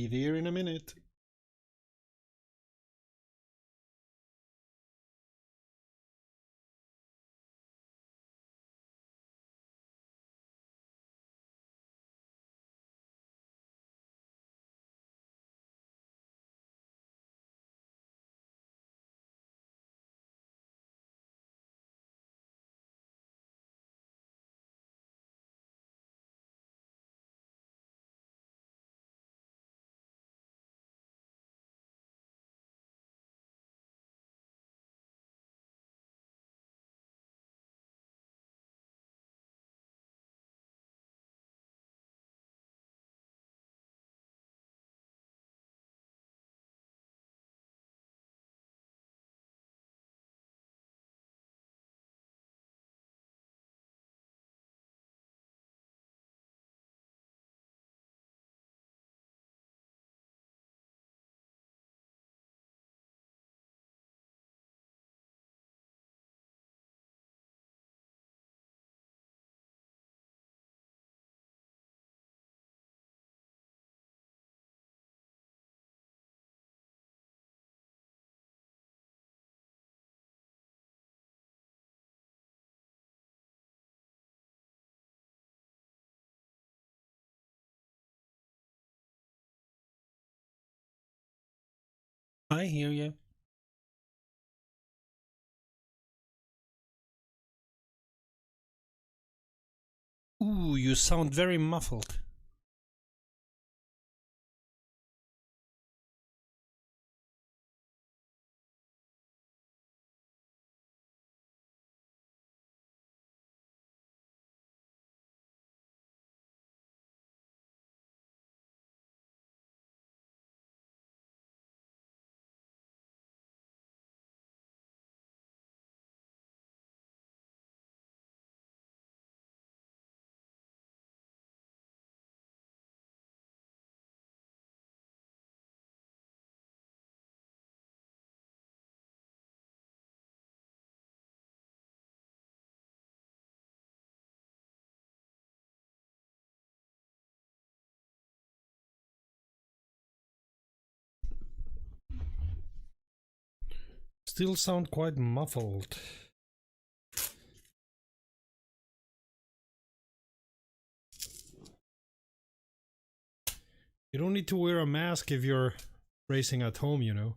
Be there in a minute. I hear you. Ooh, you sound very muffled. Still sound quite muffled. You don't need to wear a mask if you're racing at home, you know.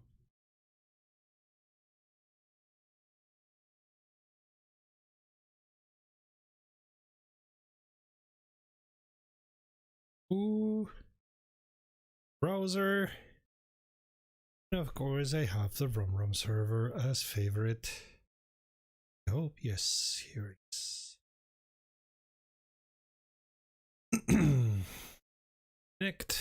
Ooh. Browser. And of course, I have the WromWrom server as favorite. I hope, yes, here it is. Connect.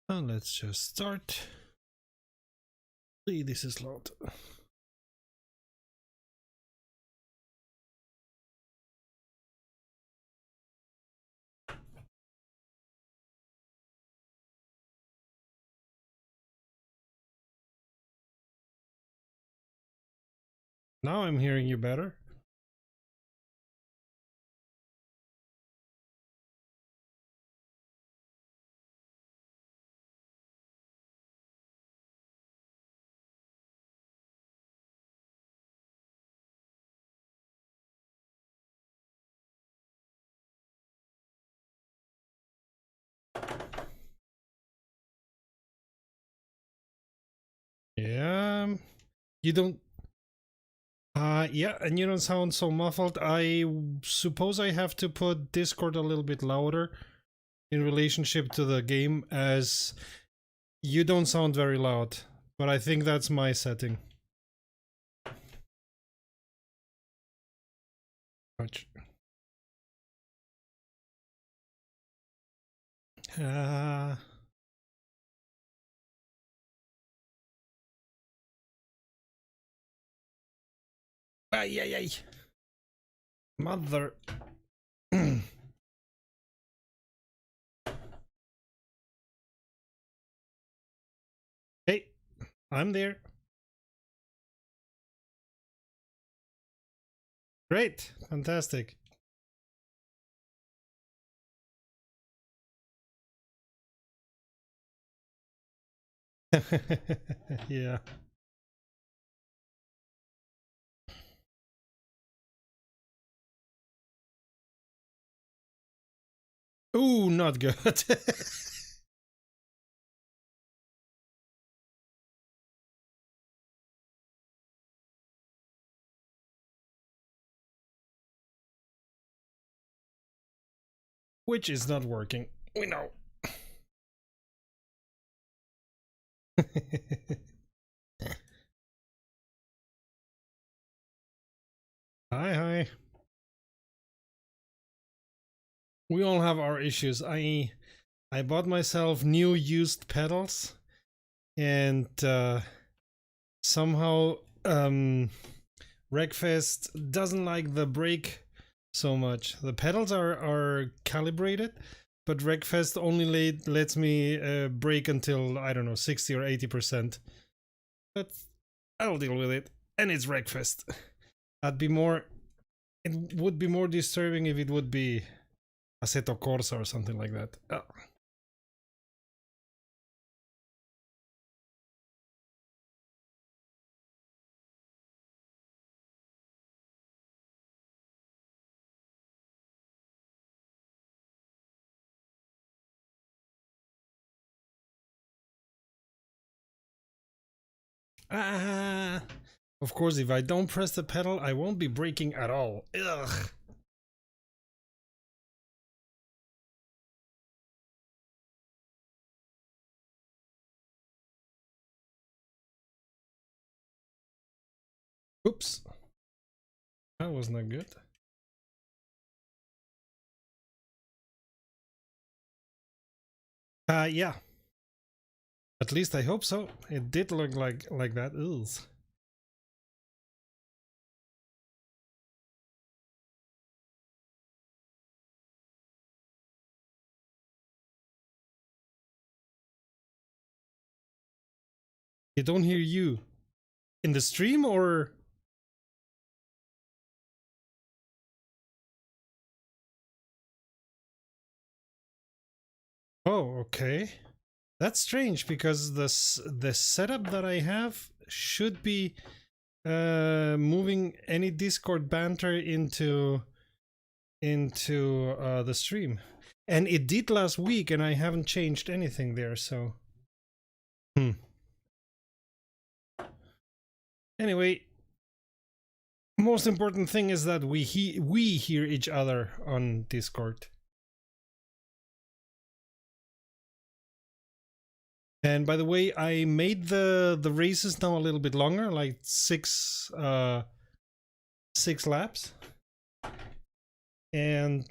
And let's just start. See, this is loud. Now I'm hearing you better. Yeah, you don't. Yeah, and you don't sound so muffled. I suppose I have to put Discord a little bit louder in relationship to the game, as you don't sound very loud. But I think that's my setting. Ouch. Ay, ay, ay. Mother. Hey, I'm there. Great. Fantastic. Yeah. Ooh, not good. Which is not working. We know. Hi, hi. We all have our issues. I bought myself new used pedals, and somehow Wreckfest doesn't like the brake so much. The pedals are calibrated, but Wreckfest only lets me brake until, I don't know, 60 or 80%. But I'll deal with it. And it's Wreckfest. I'd be more... It would be more disturbing if it would be Assetto Corsa or something like that. Oh. Ah! Of course, if I don't press the pedal, I won't be braking at all. Ugh. Oops. That was not good. Yeah. At least I hope so. It did look like that. Ugh. I don't hear you. In the stream or... Oh, okay. That's strange because the setup that I have should be moving any Discord banter into the stream. And it did last week and I haven't changed anything there, so... Anyway, most important thing is that we hear each other on Discord. And by the way, I made the races now a little bit longer, like six laps, and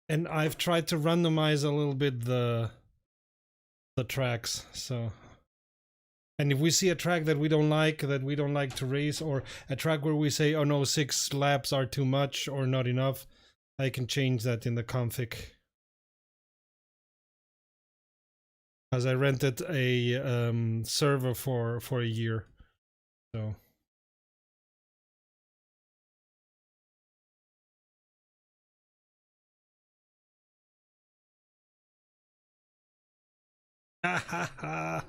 I've tried to randomize a little bit the tracks. So, and if we see a track that we don't like to race, or a track where we say, oh no, 6 laps are too much or not enough, I can change that in the config. As I rented a server for a year, so. Ha ha ha.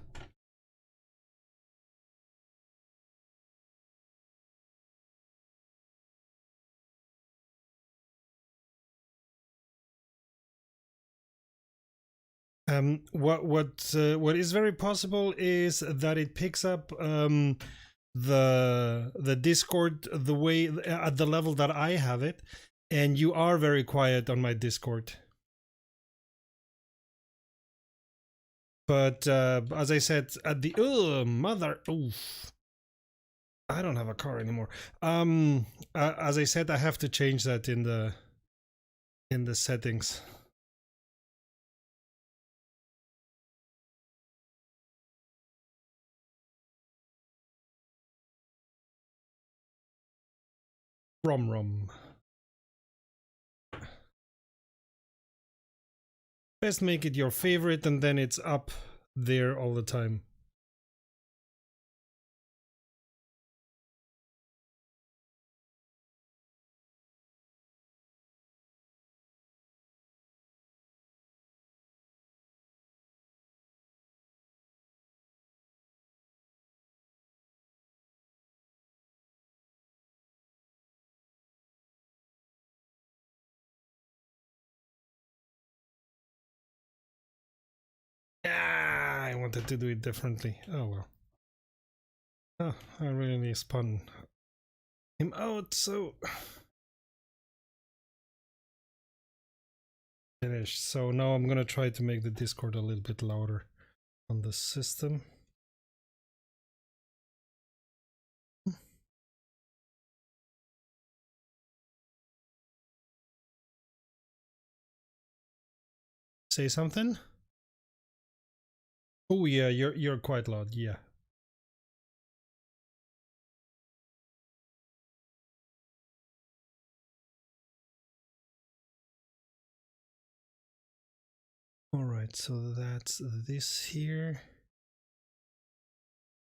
What is very possible is that it picks up the Discord the way at the level that I have it, and you are very quiet on my Discord. But as I said, at the mother, oof, I don't have a car anymore. As I said, I have to change that in the settings. WromWrom. Best make it your favorite and then it's up there all the time. Ah, I wanted to do it differently. Oh well. Oh, I really spun him out, so finished. So now I'm gonna try to make the Discord a little bit louder on the system. Say something? Oh yeah, you're quite loud, yeah. Alright, so that's this here.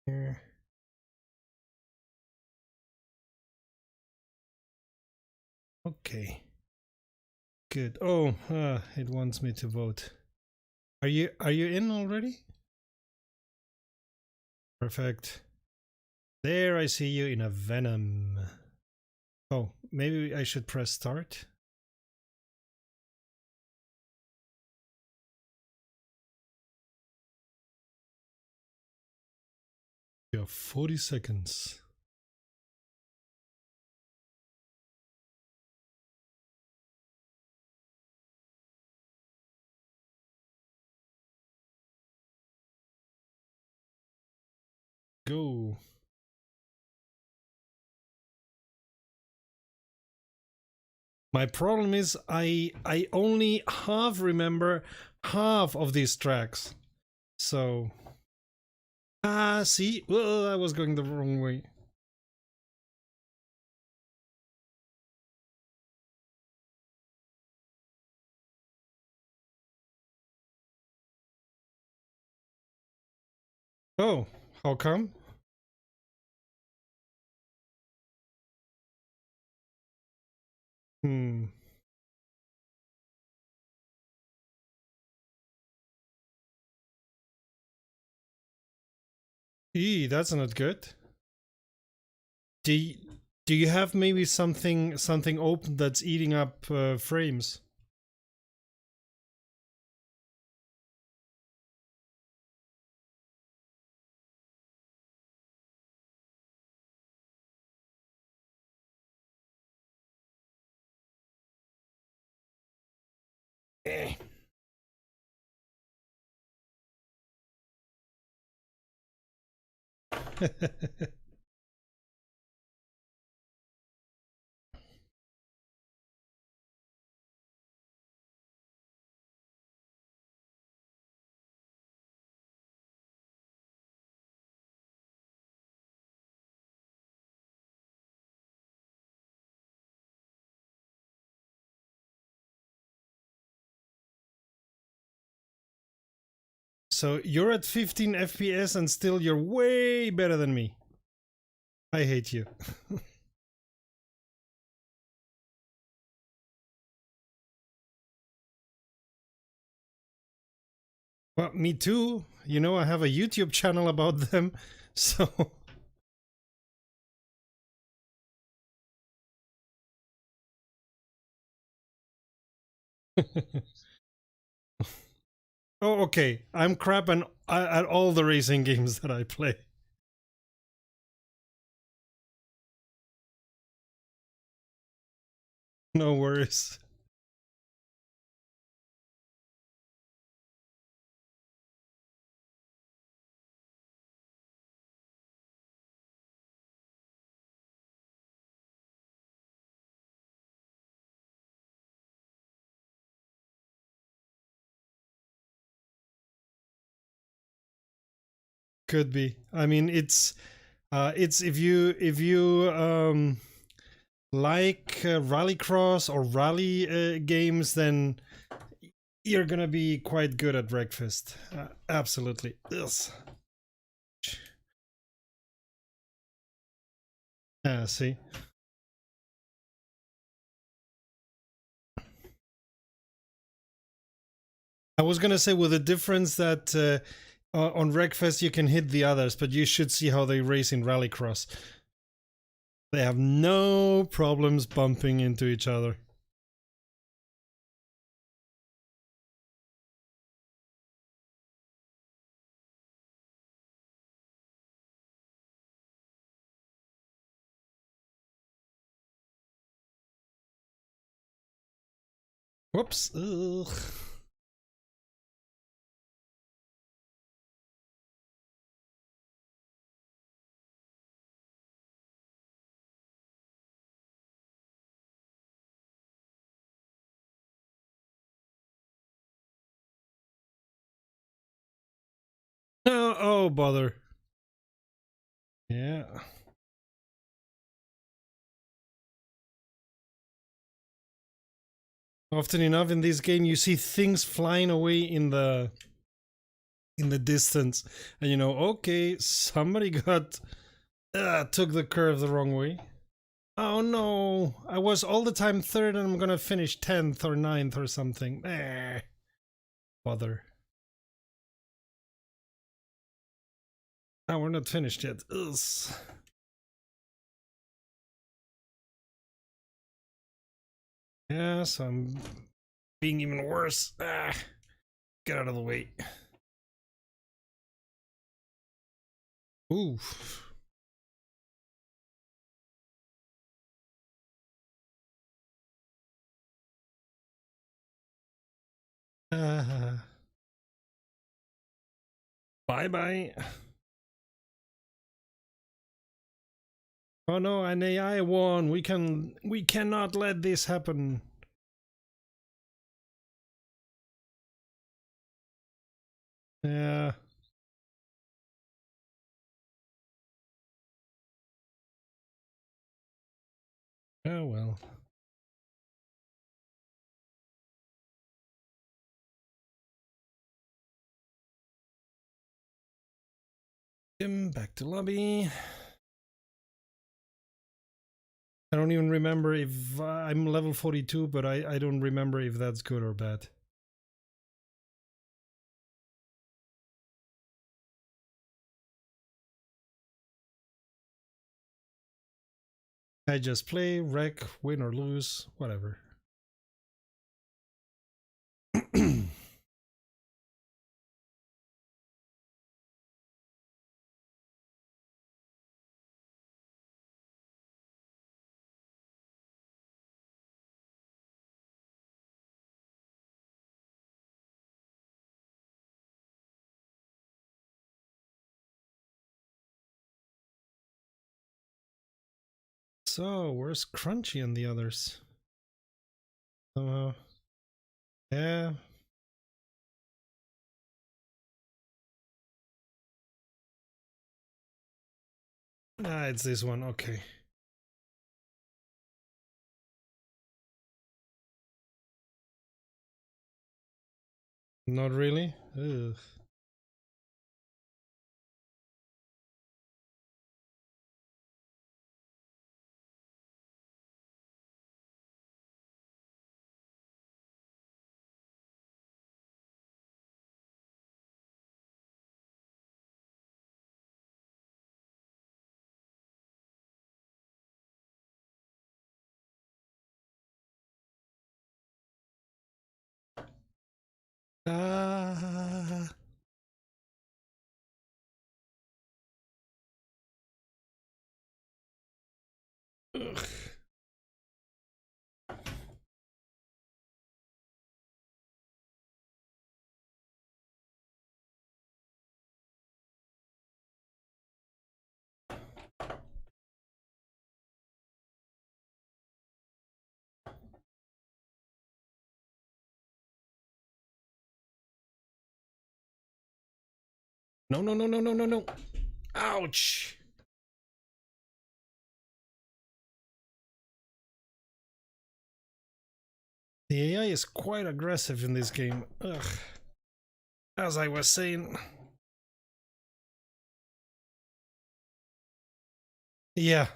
Here. Okay. Good. Oh, it wants me to vote. Are you in already? Perfect. There, I see you in a Venom. Oh, maybe I should press start. You have 40 seconds. Go. My problem is I only remember half of these tracks. So see, well, I was going the wrong way. Oh, how come? Hmm. That's not good. Do you have maybe something open that's eating up frames? Eh. So you're at 15 FPS and still you're way better than me. I hate you. Well, me too. You know, I have a YouTube channel about them, so... Oh, okay. I'm crap at all the racing games that I play. No worries. Could be. I mean, it's if you like rallycross or rally games, then you're gonna be quite good at Wreckfest. Absolutely. Ugh. See? I was gonna say with the difference that on Wreckfest you can hit the others, but you should see how they race in Rallycross. They have no problems bumping into each other. Whoops. Ugh. Oh, bother. Yeah. Often enough in this game you see things flying away in the distance, and you know, okay, somebody got took the curve the wrong way. Oh no, I was all the time third and I'm gonna finish 10th or 9th or something. Bother. Oh, we're not finished yet. Ugh. Yeah, so I'm being even worse. Get out of the way. Oof. Bye bye. Oh no, an AI won. We cannot let this happen. Yeah. Oh well. Back to lobby. I don't even remember if I'm level 42, but I don't remember if that's good or bad. I just play, wreck, win or lose, whatever. So, where's Crunchy and the others? Yeah. Ah, it's this one, okay. Not really? Ugh. Ah. Ugh. No, no, no, no, no, no, no. Ouch. The AI is quite aggressive in this game. Ugh. As I was saying. Yeah.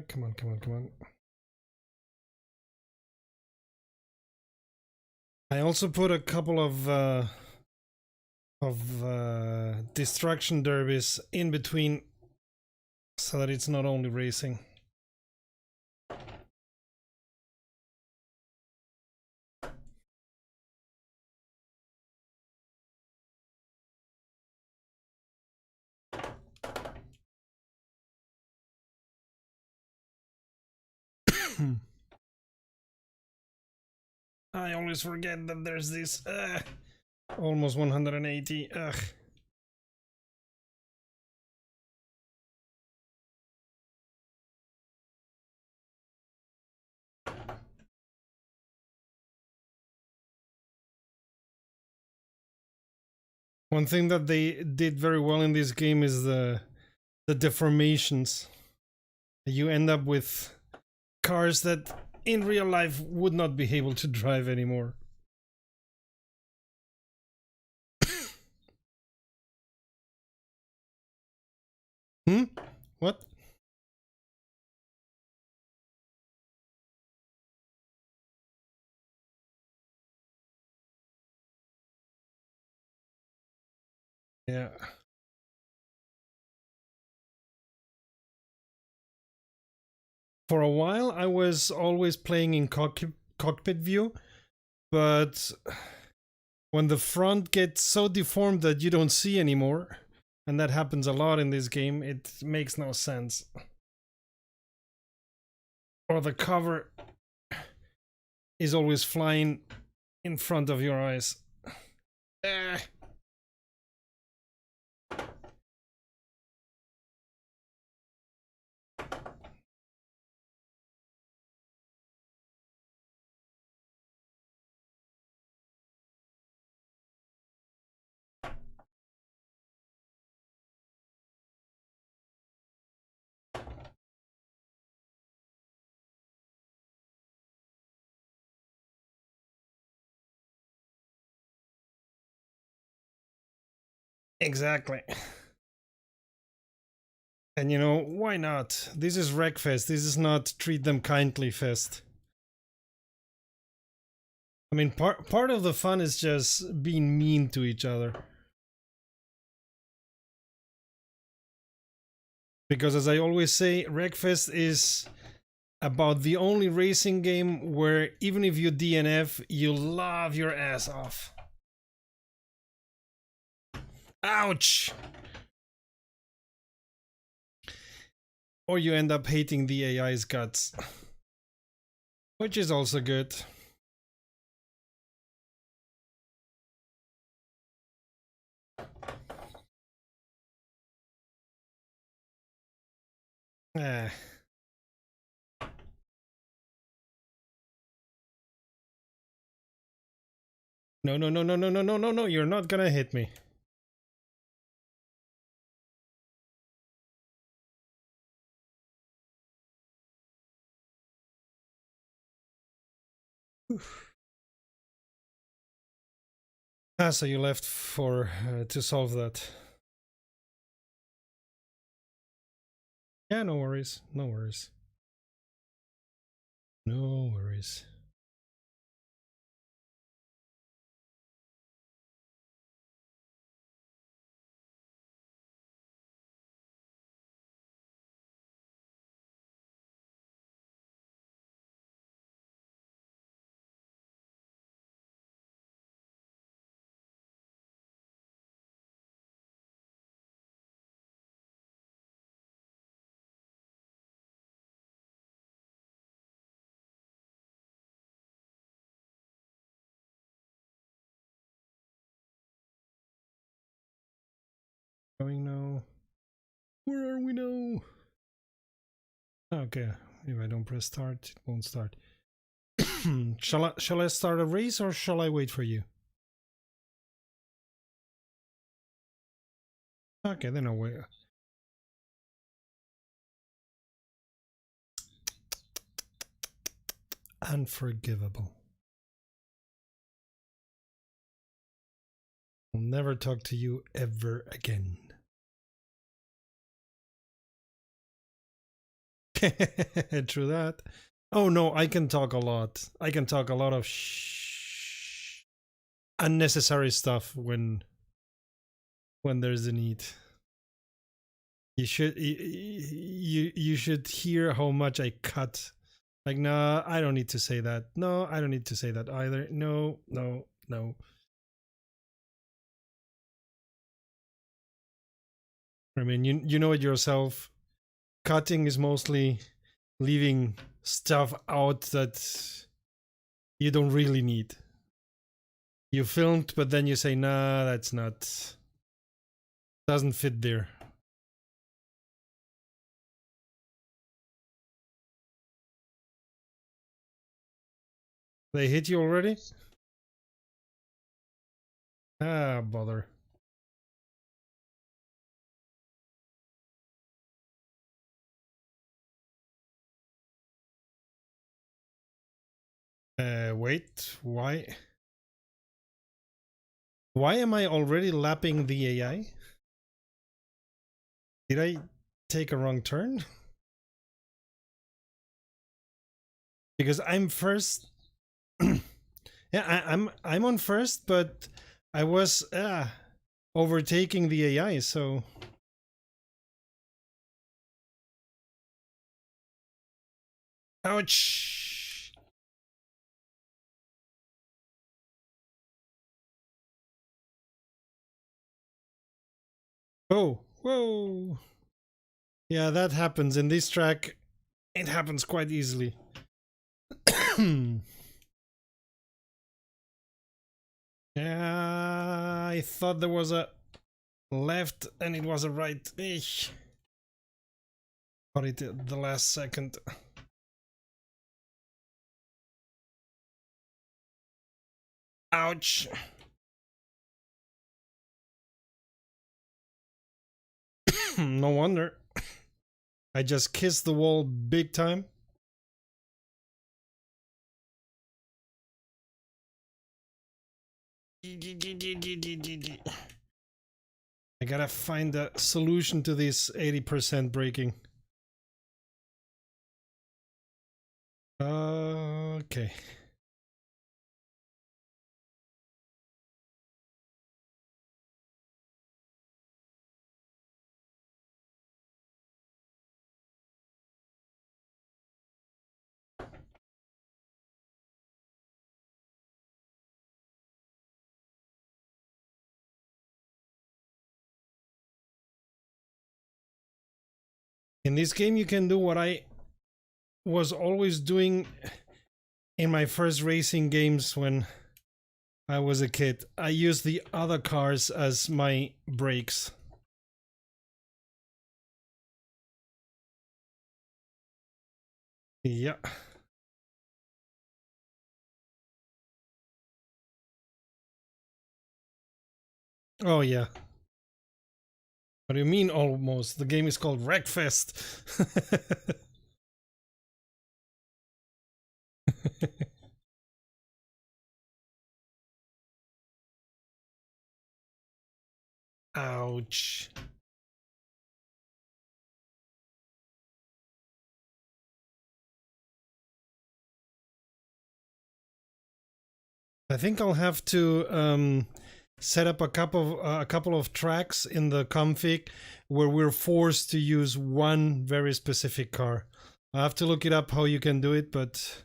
Come on, come on, come on. I also put a couple of destruction derbies in between so that it's not only racing. I always forget that there's this almost 180. Ugh. One thing that they did very well in this game is the deformations. You end up with cars that in real life would not be able to drive anymore. Hmm? What? Yeah. For a while, I was always playing in cockpit view, but when the front gets so deformed that you don't see anymore, and that happens a lot in this game, it makes no sense. Or the cover is always flying in front of your eyes. Exactly. And you know, why not? This is Wreckfest. This is not Treat Them Kindly Fest. I mean, part of the fun is just being mean to each other. Because as I always say, Wreckfest is about the only racing game where even if you DNF, you laugh your ass off. Ouch! Or you end up hating the AI's guts. Which is also good. Ah. No, no, no, no, no, no, no, no, no, you're not gonna hit me. Ah, so you left for to solve that. Yeah, no worries, no worries. No worries. Going now. Where are we now? Okay, if I don't press start, it won't start. Shall I start a race or shall I wait for you? Okay, then I'll wait. Unforgivable. I'll never talk to you ever again. True that. Oh no, I can talk a lot. I can talk a lot of unnecessary stuff when there's a need. You should hear how much I cut. Like, nah, I don't need to say that. No, I don't need to say that either. No, no, no. I mean, you know it yourself. Cutting is mostly leaving stuff out that you don't really need. You filmed, but then you say, nah, that's not... doesn't fit there. They hit you already? Ah, bother. Wait, why? Why am I already lapping the AI? Did I take a wrong turn? Because I'm first. Yeah, I'm on first, but I was overtaking the AI, so. Ouch! Oh, whoa! Yeah, that happens in this track. It happens quite easily. Yeah, I thought there was a left and it was a right. Eesh. Got it at the last second. Ouch. No wonder. I just kissed the wall big time. I gotta find a solution to this 80% braking. Okay. In this game, you can do what I was always doing in my first racing games when I was a kid. I used the other cars as my brakes. Yeah. Oh, yeah. What do you mean almost? The game is called Wreckfest. Ouch. I think I'll have to set up a couple of tracks in the config where we're forced to use one very specific car. I have to look it up how you can do it, but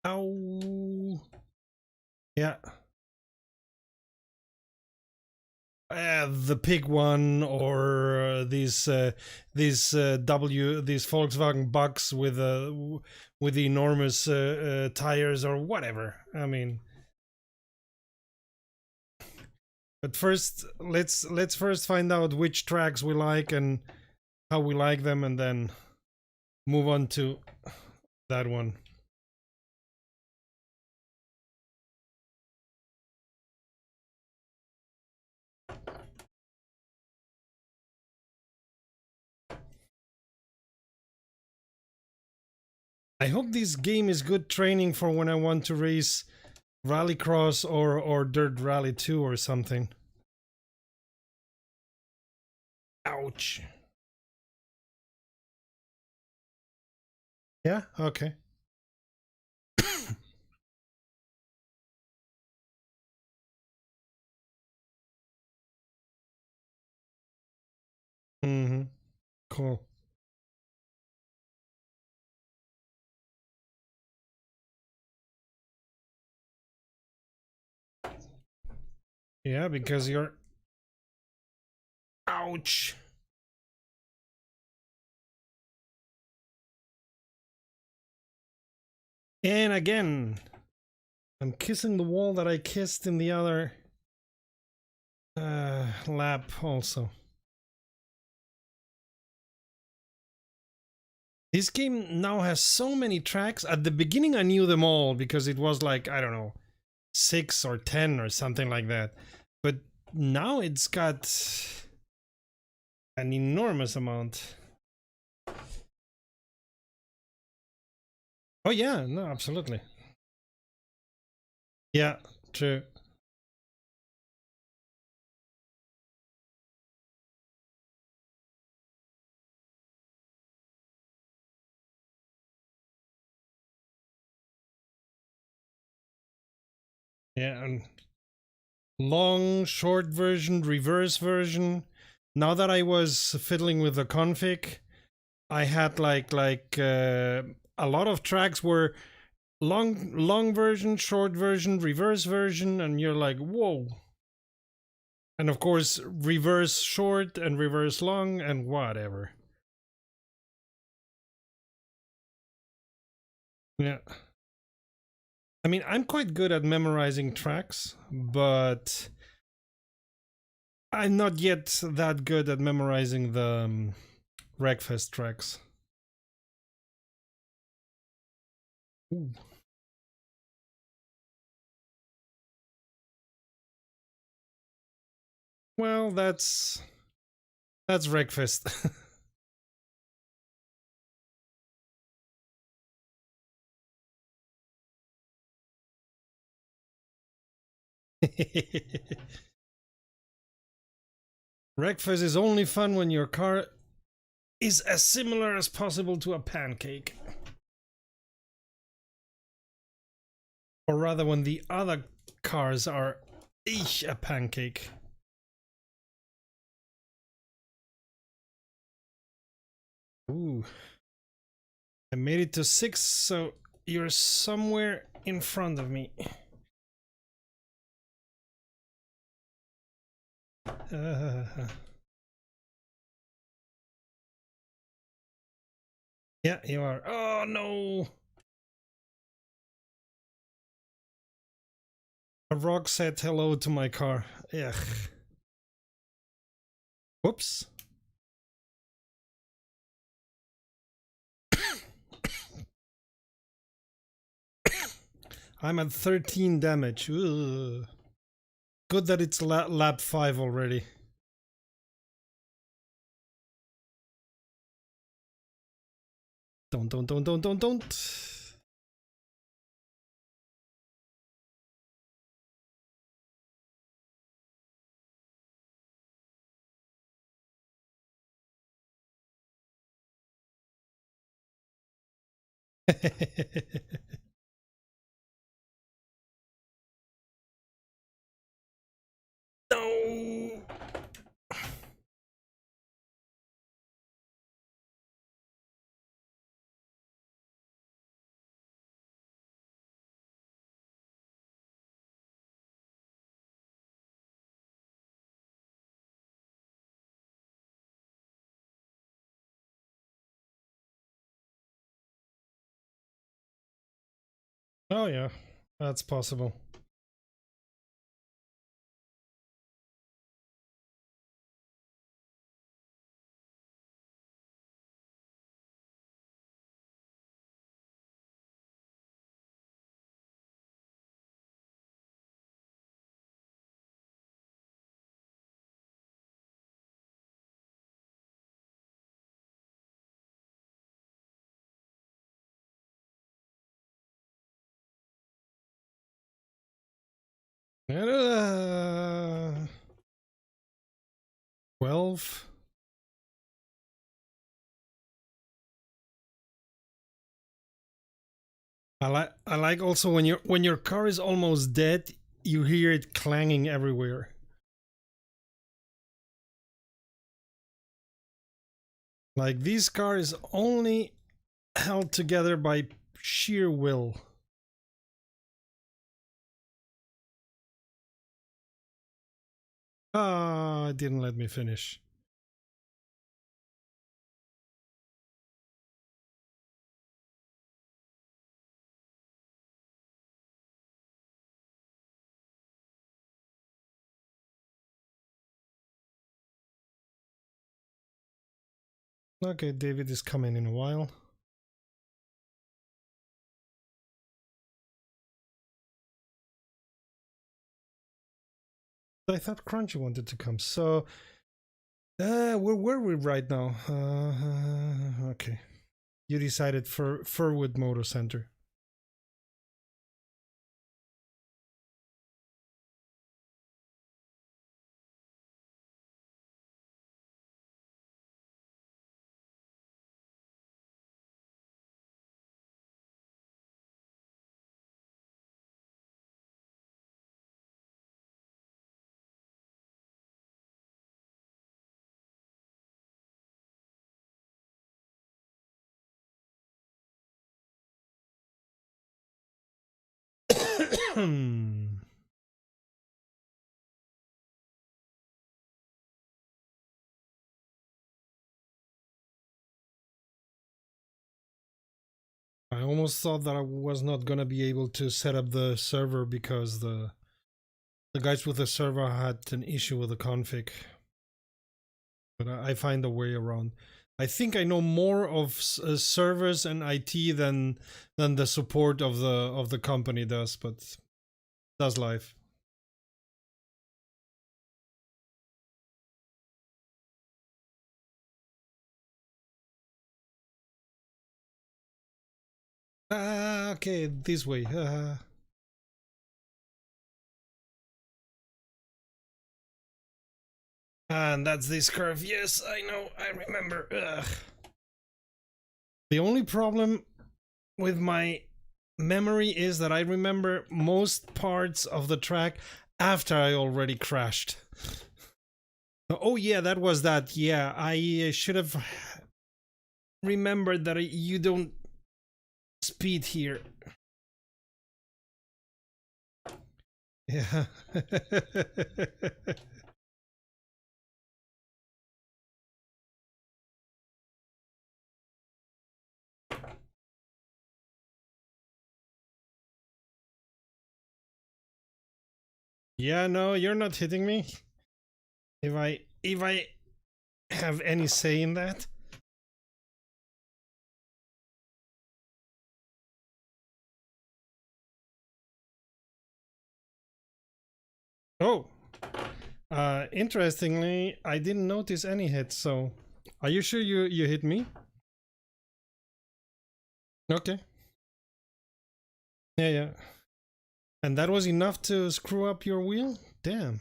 ow, yeah, the pig one or these Volkswagen Bugs with the enormous tires or whatever. I mean. But first, let's first find out which tracks we like and how we like them, and then move on to that one. I hope this game is good training for when I want to race Rallycross or Dirt Rally 2 or something. Ouch. Yeah, okay. Mm-hmm. Cool. Yeah, because you're... Ouch. And again, I'm kissing the wall that I kissed in the other lap also. This game now has so many tracks. At the beginning I knew them all because it was like, I don't know, 6 or 10 or something like that. But now it's got an enormous amount. Oh yeah, no, absolutely. Yeah, true. Yeah, and long, short version, reverse version. Now that I was fiddling with the config, I had a lot of tracks were long version, short version, reverse version, and you're like, whoa. And of course, reverse short and reverse long and whatever. Yeah. I mean, I'm quite good at memorizing tracks, but I'm not yet that good at memorizing the Wreckfest tracks. Ooh. Well, that's Wreckfest. Wreckfest is only fun when your car is as similar as possible to a pancake. Or rather, when the other cars are a pancake. Ooh. I made it to 6, so you're somewhere in front of me. Yeah, you are. Oh no! A rock said hello to my car. Ugh. Whoops. I'm at 13 damage. Ugh. Good that it's lap 5 already. Don't. No! Oh yeah, that's possible. 12. I like also when your car is almost dead, you hear it clanging everywhere. Like this car is only held together by sheer will. Ah, it didn't let me finish. Okay, David is coming in a while. I thought Crunchy wanted to come, so where were we right now? Okay, you decided for Furwood Motor Center. I almost thought that I was not gonna be able to set up the server because the guys with the server had an issue with the config, but I find a way around. I think I know more of servers and IT than the support of the company does, but that's life. Okay, this way. And that's this curve. Yes, I know. I remember. Ugh. The only problem with my memory is that I remember most parts of the track after I already crashed. Oh yeah, that was that. Yeah, I should have remembered that you don't speed here. Yeah. Yeah, no, you're not hitting me. If I have any say in that. Oh. Interestingly, I didn't notice any hits, so are you sure you hit me? Okay. Yeah, yeah. And that was enough to screw up your wheel? Damn.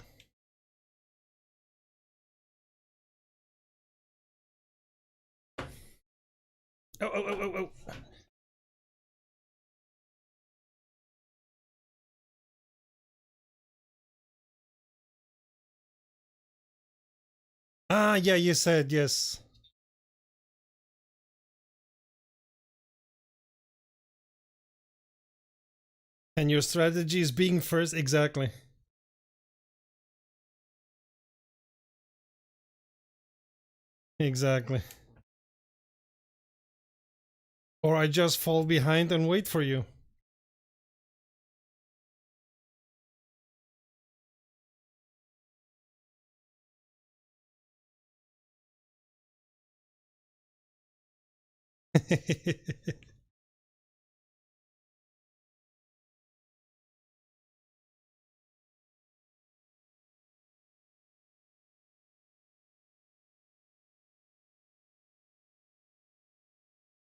Oh, oh, oh, oh, oh. Ah, yeah, you said yes. And your strategy is being first, exactly. Exactly. Or I just fall behind and wait for you.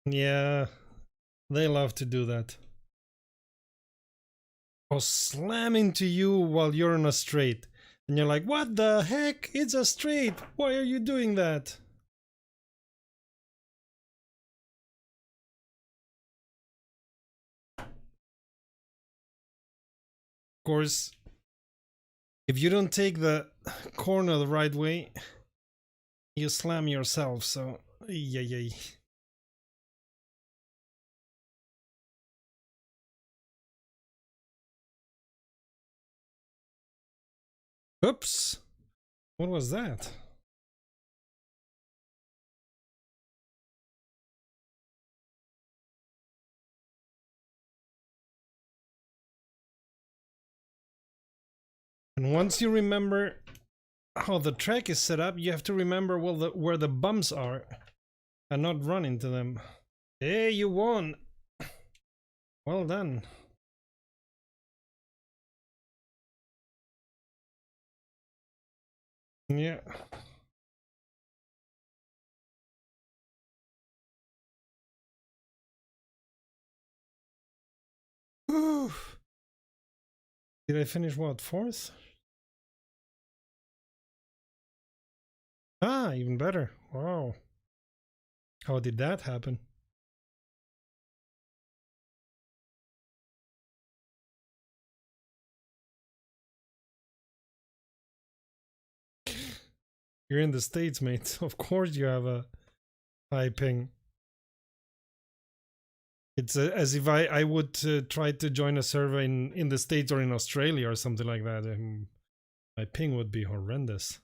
Yeah, they love to do that. Or slam into you while you're on a straight. And you're like, what the heck? It's a straight. Why are you doing that? Of course, if you don't take the corner the right way, you slam yourself, so yay. Oops. What was that? And once you remember how the track is set up, you have to remember where the bumps are and not run into them. Hey, you won! Well done. Yeah. Whew. Did I finish what, 4th? Ah, even better. Wow. How did that happen? You're in the States, mate. Of course you have a high ping. It's as if I would try to join a server in the States or in Australia or something like that. My ping would be horrendous.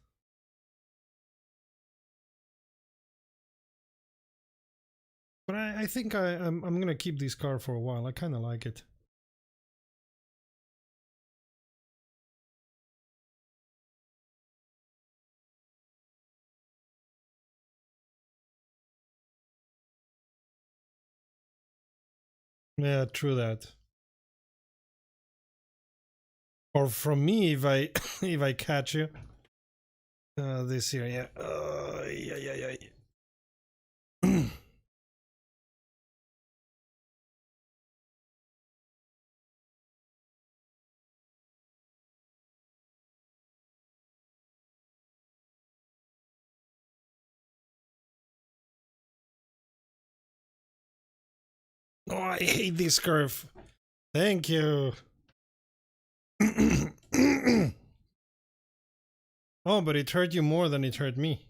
But I think I'm gonna keep this car for a while. I kind of like it. Yeah, true that. Or from me, if I if I catch you this year, yeah. Yeah. Oh, I hate this curve. Thank you. Oh, but it hurt you more than it hurt me.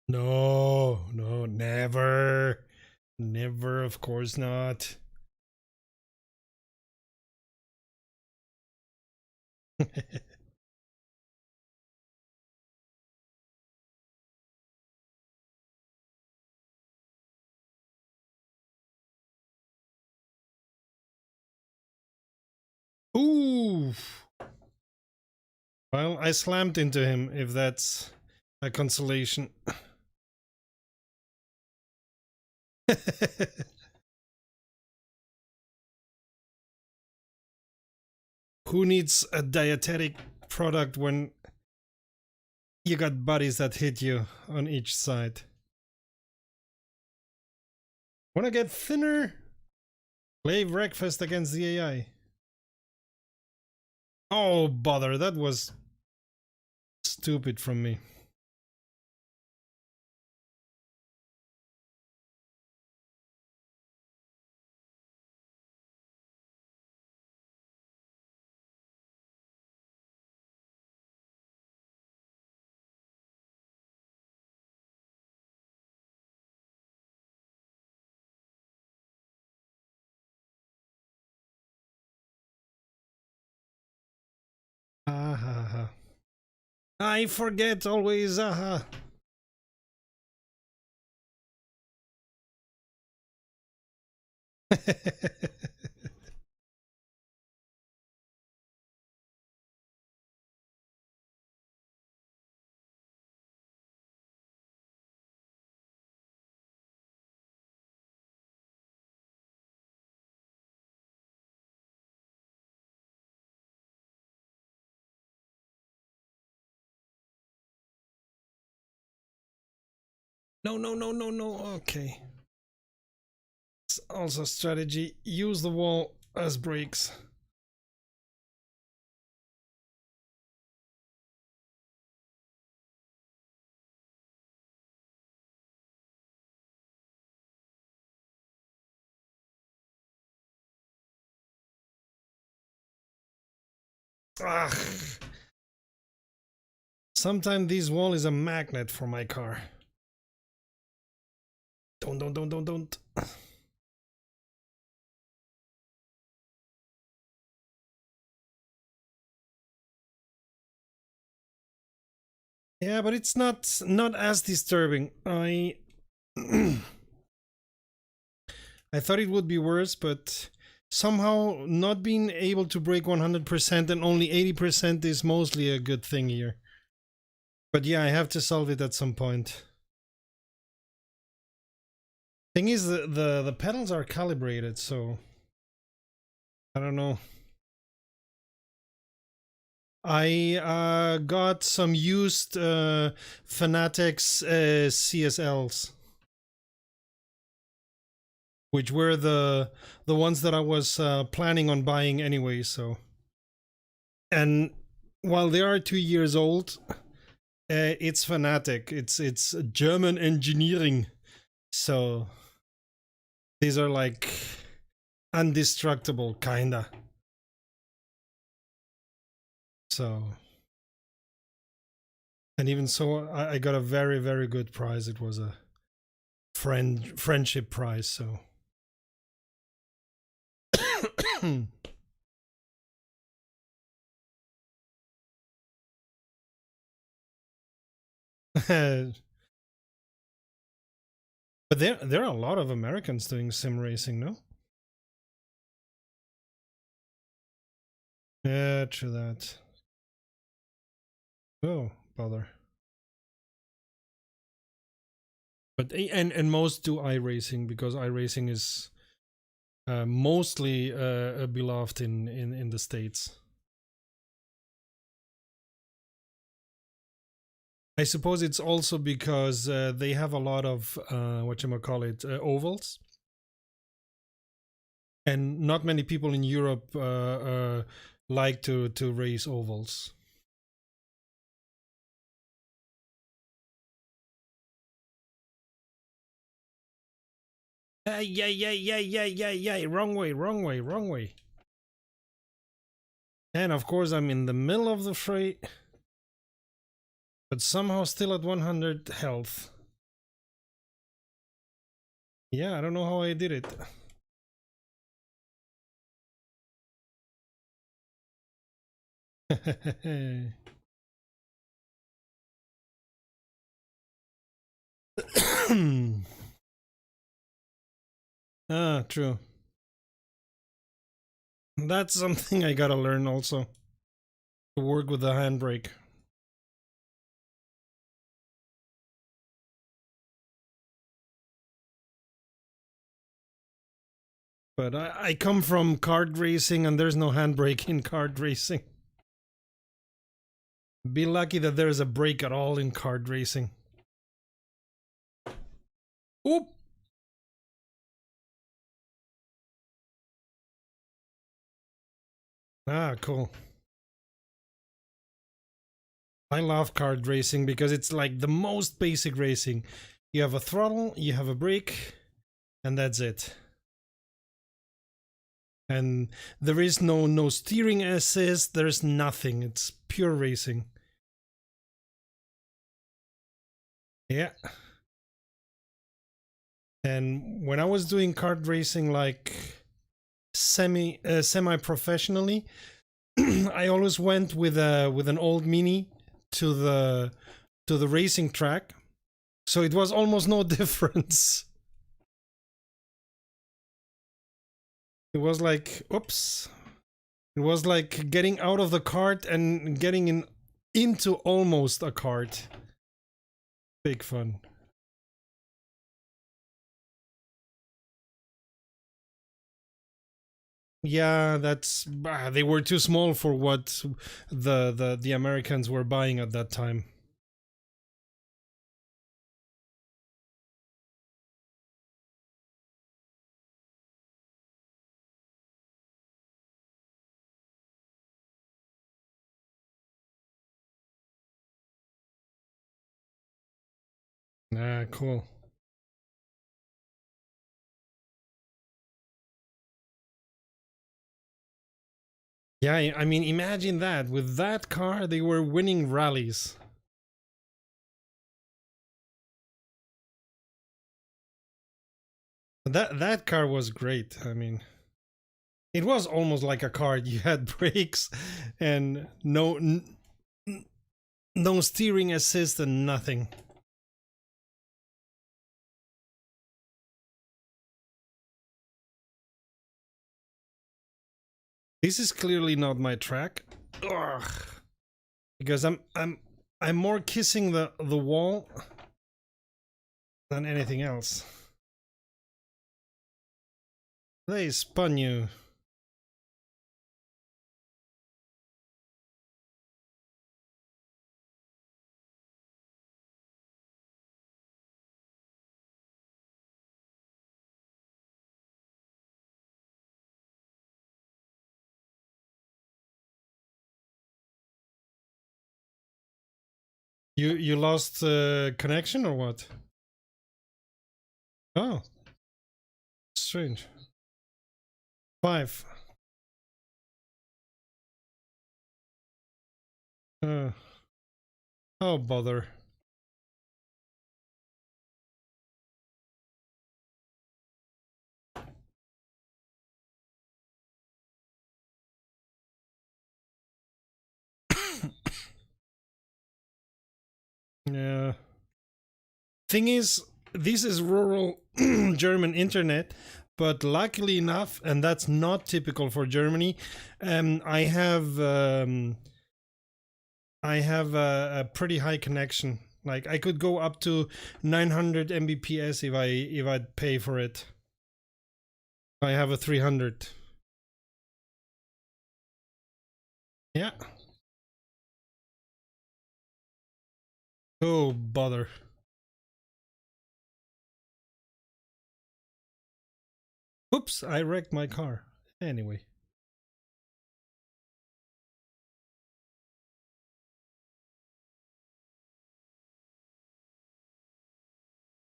No, never. Never, of course not. Ooh. Well, I slammed into him, if that's a consolation. Who needs a dietetic product when you got buddies that hit you on each side? Wanna get thinner? Play Wreckfest against the AI. Oh, bother, that was stupid from me. Ah, I forget always, aha. No, no, no, no, no. Okay. It's also strategy. Use the wall as brakes. Ah. Sometimes this wall is a magnet for my car. Don't. Yeah, but it's not as disturbing. I I thought it would be worse, but somehow not being able to break 100% and only 80% is mostly a good thing here. But yeah, I have to solve it at some point. Thing is, the pedals are calibrated, so I don't know. I got some used Fanatics CSLs, which were the ones that I was planning on buying anyway. So, and while they are 2 years old, it's Fanatic. It's German engineering, so these are like indestructible, kinda. So, and even so, I got a very, very good price. It was a friendship price, so. But there are a lot of Americans doing sim racing, no? Yeah, true that. Oh, bother. But and most do iRacing because iRacing is mostly beloved in the States. I suppose it's also because they have a lot of whatchamacallit, ovals. And not many people in Europe like to race ovals. Yeah. Wrong way. And of course, I'm in the middle of the fray, but somehow still at 100 health. Yeah, I don't know how I did it. Ah, true. That's something I gotta learn also. To work with the handbrake. But I come from kart racing and there's no handbrake in kart racing. Be lucky that there's a brake at all in kart racing. Oop! Ah, cool. I love kart racing because it's like the most basic racing. You have a throttle, you have a brake, and that's it. And there is no steering assist, there's nothing. It's pure racing. Yeah. And when I was doing kart racing like semi professionally, I always went with an old Mini to the racing track. So it was almost no difference. It was like, oops. It was like getting out of the cart and getting into almost a cart. Big fun. Yeah, that's they were too small for what the Americans were buying at that time. Ah, cool. Yeah, I mean, imagine that. With that car, they were winning rallies. That car was great. I mean, it was almost like a car. You had brakes and no steering assist and nothing. This is clearly not my track. Ugh. Because I'm more kissing the wall than anything else. They spun you. You lost connection or what? Oh, strange. 5. Oh bother. Yeah. Thing is, this is rural German internet, but luckily enough, and that's not typical for Germany, I have a pretty high connection. Like I could go up to 900 Mbps if I'd pay for it. I have a 300. Yeah. Oh bother. Oops, I wrecked my car. Anyway.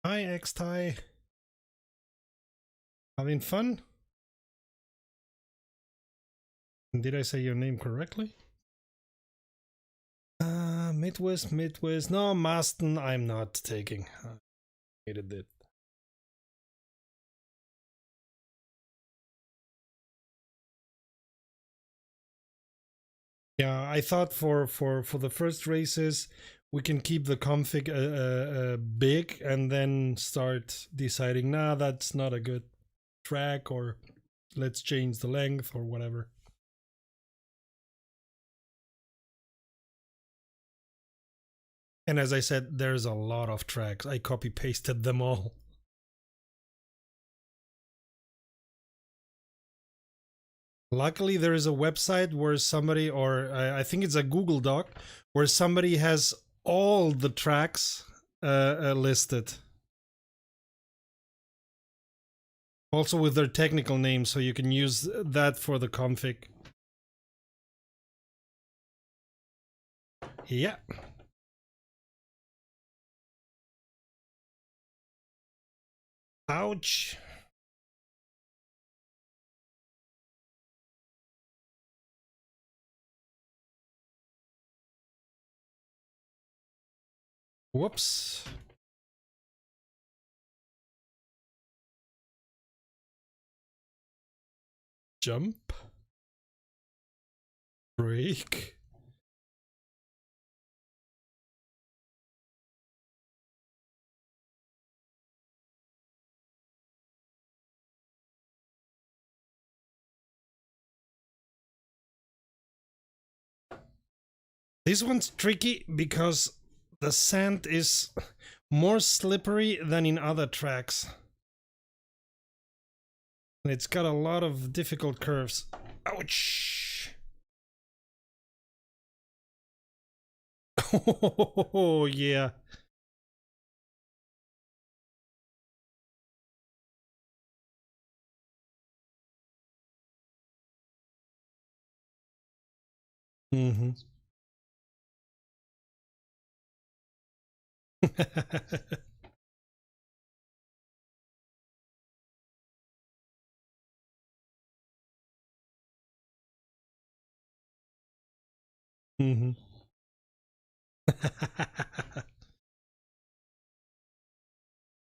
Hi X-Tie. Having fun? Did I say your name correctly? Midwest. No, Maston, I'm not taking. I hated it. Yeah, I thought for the first races we can keep the config big and then start deciding. Nah, that's not a good track, or let's change the length or whatever. And as I said, there's a lot of tracks. I copy pasted them all. Luckily, there is a website where somebody, or I think it's a Google Doc, where somebody has all the tracks listed. Also with their technical names, so you can use that for the config. Yeah. Ouch. Whoops. Jump. Break. This one's tricky because the sand is more slippery than in other tracks. And it's got a lot of difficult curves. Ouch. Oh, yeah. Mm-hmm.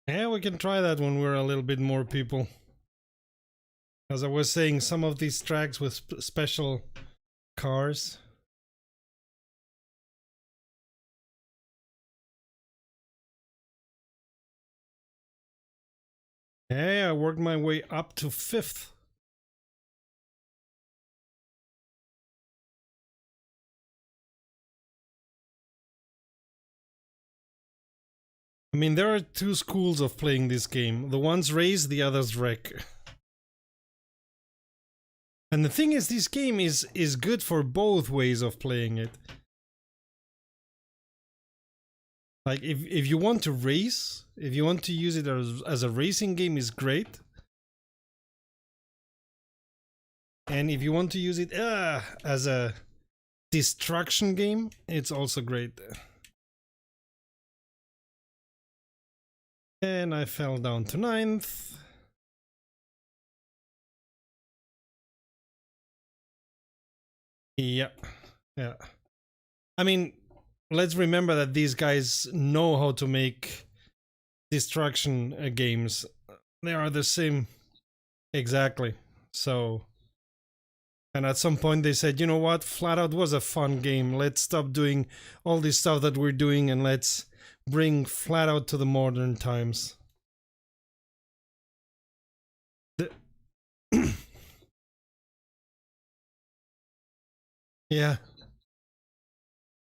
Yeah, we can try that when we're a little bit more people. As I was saying, some of these tracks with special cars. Hey, I worked my way up to 5th. I mean, there are two schools of playing this game. The ones race, the others wreck. And the thing is, this game is good for both ways of playing it. Like, if you want to race, if you want to use it as a racing game, is great. And if you want to use it as a destruction game, it's also great. And I fell down to 9th. Yeah. Yeah. I mean, let's remember that these guys know how to make destruction games. They are the same. Exactly. So, and at some point they said, you know what, Flatout was a fun game. Let's stop doing all this stuff that we're doing and let's bring Flatout to the modern times. Yeah.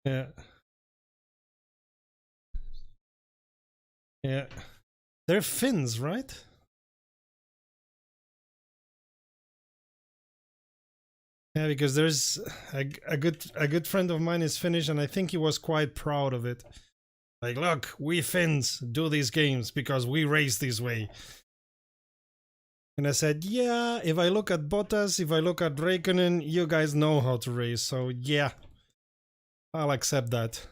Yeah. Yeah. They're Finns, right? Yeah, because there's a good friend of mine is Finnish, and I think he was quite proud of it. Like, look, we Finns do these games because we race this way. And I said, yeah, if I look at Bottas, if I look at Raikkonen, you guys know how to race, so yeah, I'll accept that.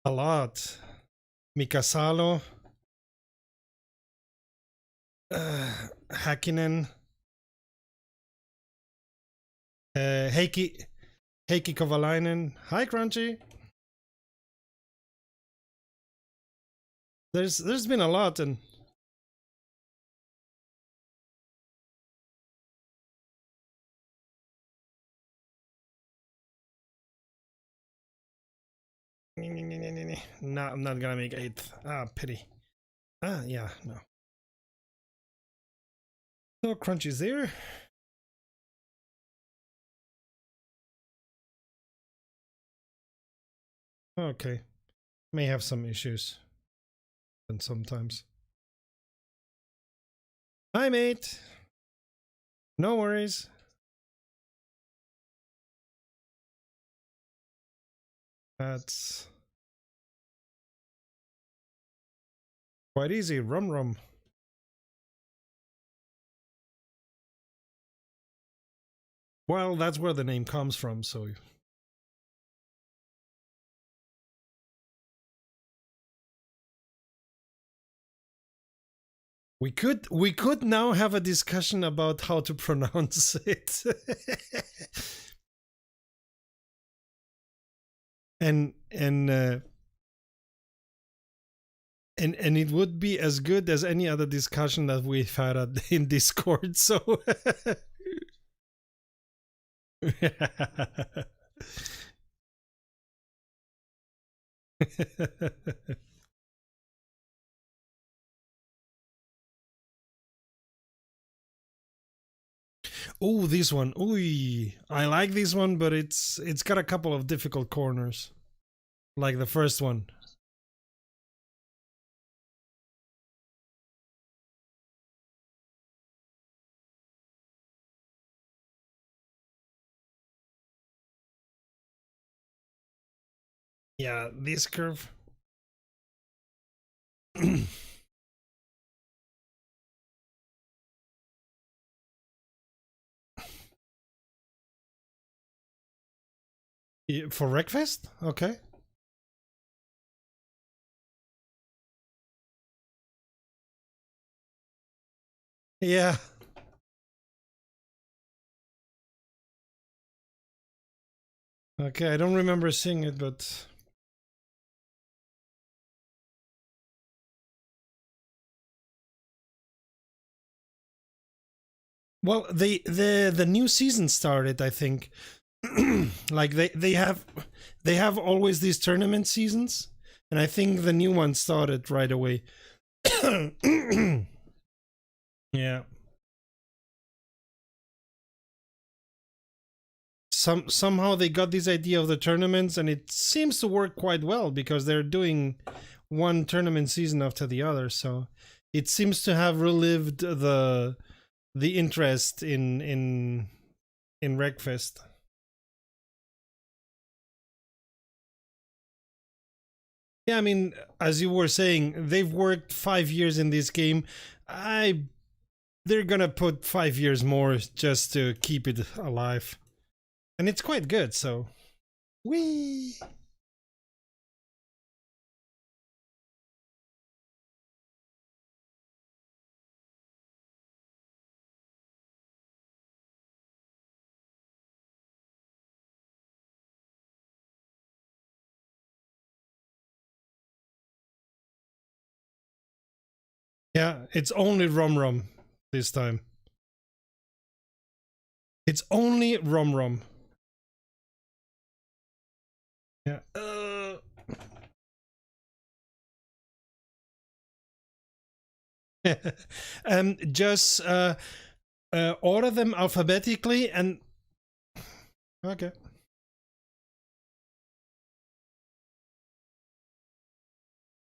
A lot. Mika Salo, Häkkinen, Heikki Kovalainen. Hi, Crunchy. There's been a lot, and no, I'm not gonna make 8th. Ah, pity. Ah, yeah, no. So Crunchy's there. Okay, may have some issues, and sometimes. Hi, mate. No worries. That's quite easy. WromWrom. Well, that's where the name comes from, so. We could now have a discussion about how to pronounce it. and it would be as good as any other discussion that we've had in Discord, so. Oh, this one. Ooh, I like this one, but it's got a couple of difficult corners, like the first one. Yeah, this curve. For Wreckfest? Okay. Yeah. Okay, I don't remember seeing it, but well, the new season started, I think. Like they have always these tournament seasons, and I think the new one started right away. Yeah. Somehow they got this idea of the tournaments, and it seems to work quite well because they're doing one tournament season after the other. So it seems to have relived the interest in Wreckfest. Yeah, I mean, as you were saying, they've worked 5 years in this game. I They're gonna put 5 years more just to keep it alive, and it's quite good. So, wee. Yeah, it's only WromWrom this time. It's only WromWrom. Yeah. Just order them alphabetically and okay.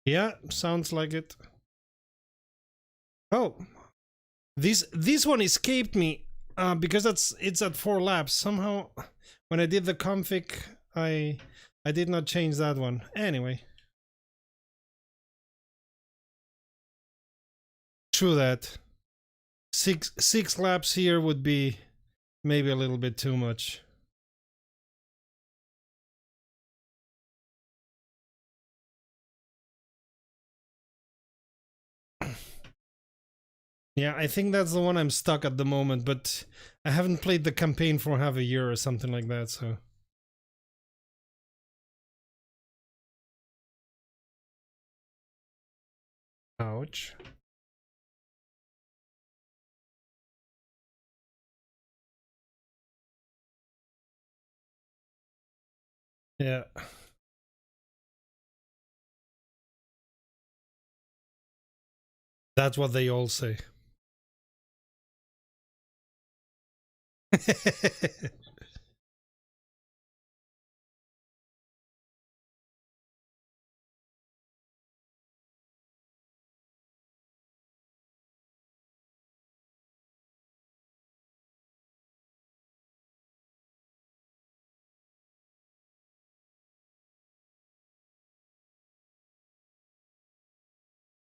Yeah, sounds like it. Oh, this one escaped me because it's at 4 laps. Somehow, when I did the config, I did not change that one. Anyway, true that. Six laps here would be maybe a little bit too much. Yeah, I think that's the one I'm stuck at the moment, but I haven't played the campaign for half a year or something like that, so. Ouch. Yeah. That's what they all say.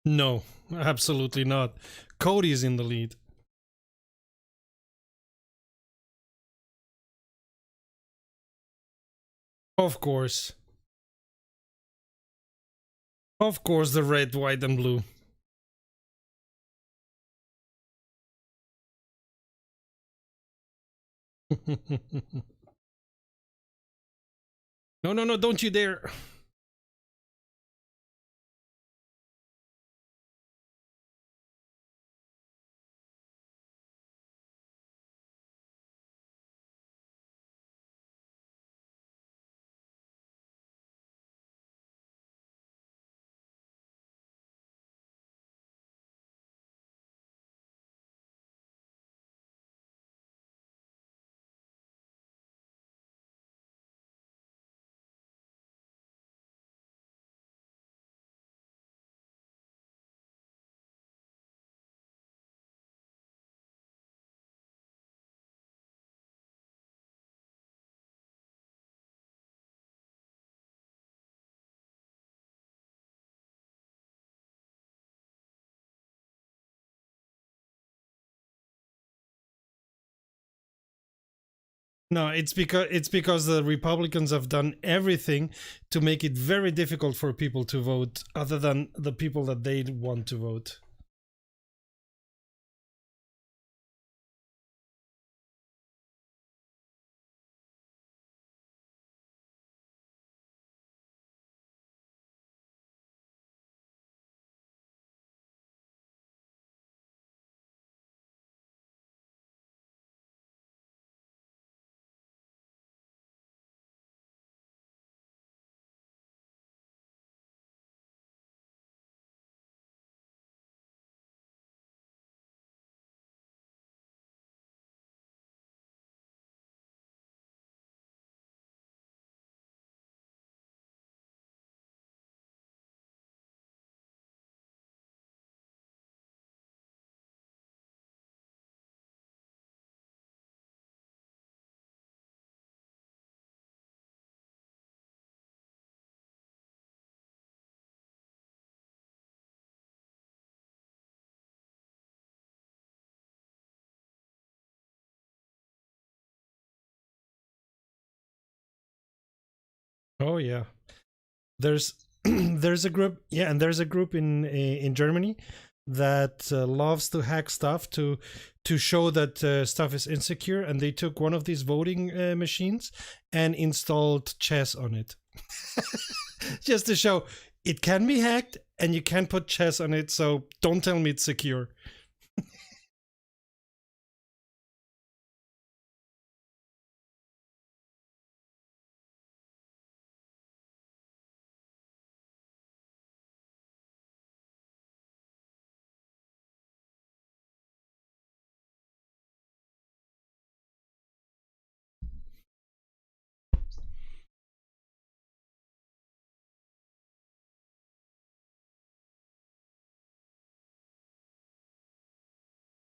No, absolutely not. Cody's in the lead. Of course. Of course, the red, white, and blue. No, no, no, don't you dare. No, it's because the Republicans have done everything to make it very difficult for people to vote, other than the people that they want to vote. Oh yeah. There's there's a group, yeah, and there's a group in Germany that loves to hack stuff to show that stuff is insecure, and they took one of these voting machines and installed chess on it. Just to show it can be hacked and you can put chess on it, so don't tell me it's secure.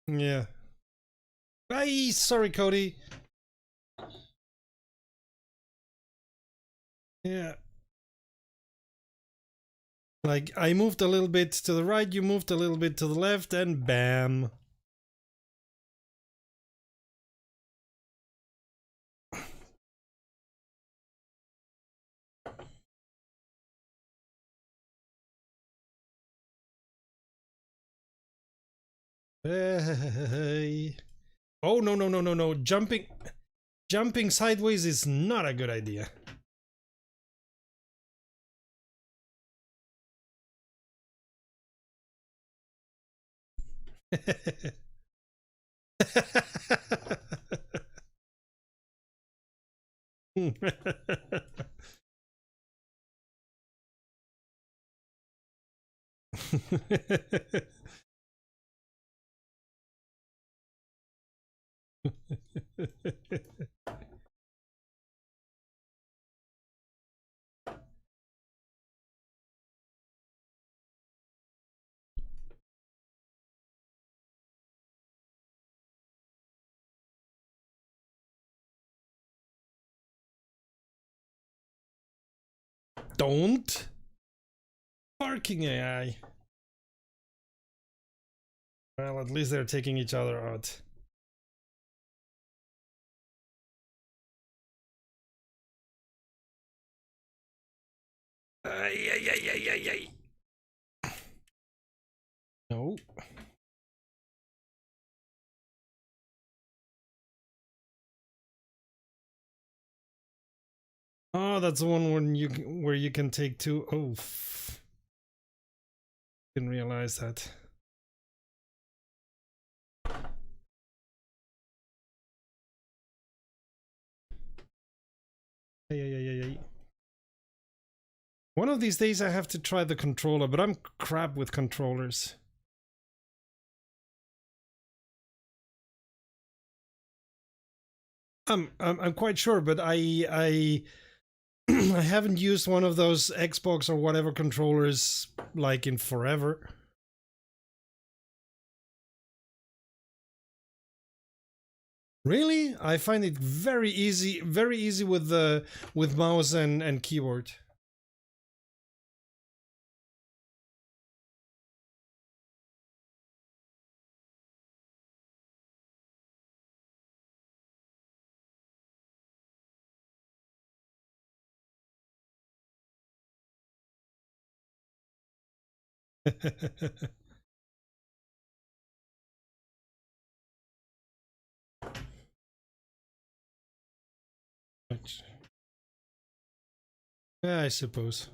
Yeah. Ay, sorry, Cody. Yeah. Like, I moved a little bit to the right, you moved a little bit to the left, and bam. Hey. Oh, no, no, no, no, no. Jumping sideways is not a good idea. Don't. Parking AI. Well, at least they're taking each other out. Ay, ay, ay, ay, ay, ay. No. Oh, that's the one where you can take two. Oh, didn't realize that. Ay, ay, ay, ay, ay. One of these days I have to try the controller, but I'm crap with controllers. I'm quite sure, but I I haven't used one of those Xbox or whatever controllers like in forever. Really? I find it very easy with mouse and keyboard. Yeah, I suppose.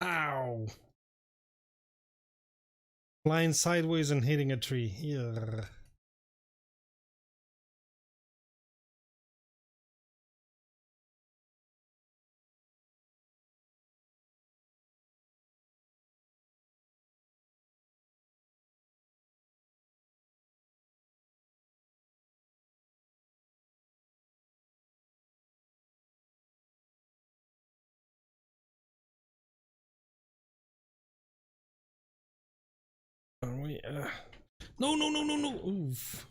Ow! Flying sideways and hitting a tree. Yeah. Are we? No, no, no, no, no! Oof.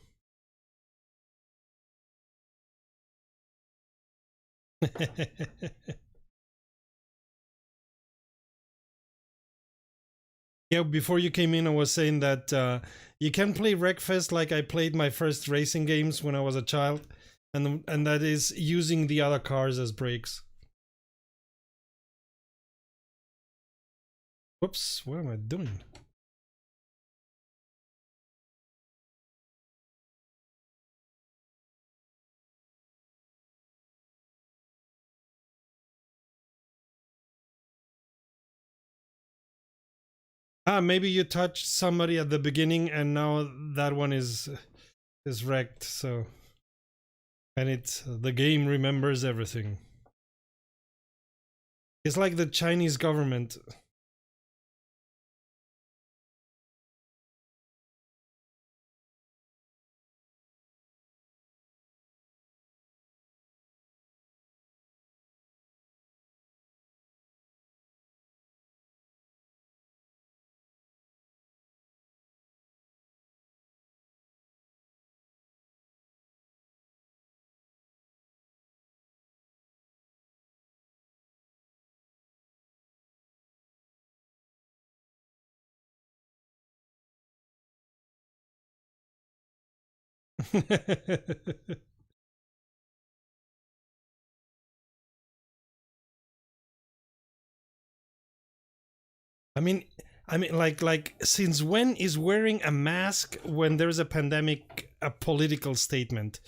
Yeah, before you came in, I was saying that You can play Wreckfest like I played my first racing games when I was a child, and that is using the other cars as brakes. Whoops, what am I doing? Ah, maybe you touched somebody at the beginning and now that one is wrecked, so... And it's... the game remembers everything. It's like the Chinese government. I mean, like, since when is wearing a mask when there's a pandemic a political statement?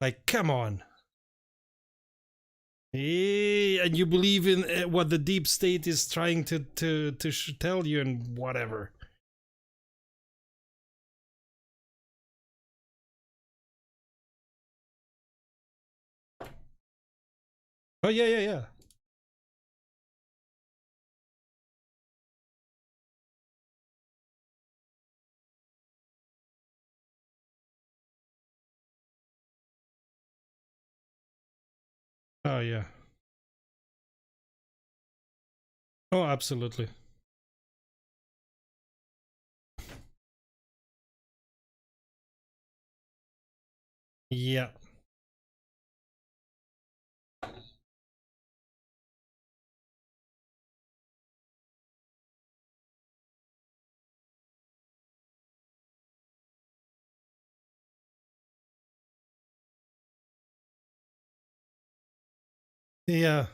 Like, come on. And you believe in what the deep state is trying to tell you and whatever. Oh yeah, yeah, yeah. Oh yeah. Oh, absolutely. Yeah. Yeah.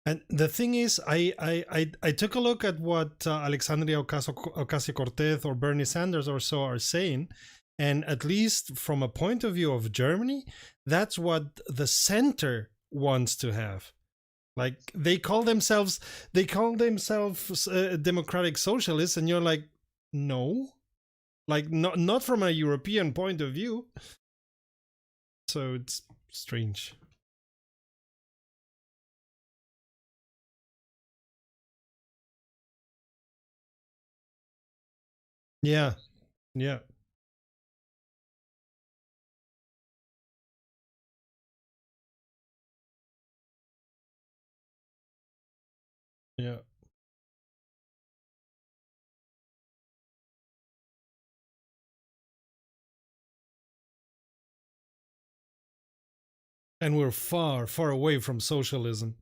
And the thing is, I took a look at what Alexandria Ocasio-Cortez or Bernie Sanders or so are saying, and at least from a point of view of Germany, that's what the center wants to have. Like they call themselves democratic socialists, and you're like, no, like not from a European point of view. So it's strange. Yeah, yeah, yeah. And we're far, far away from socialism.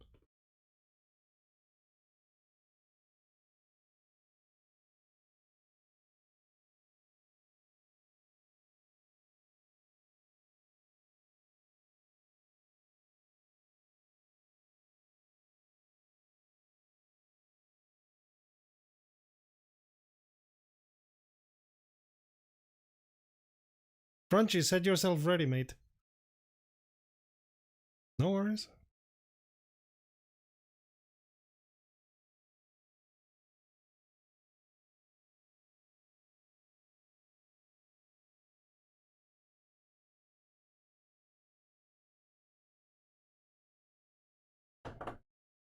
Crunchy, set yourself ready, mate. No worries.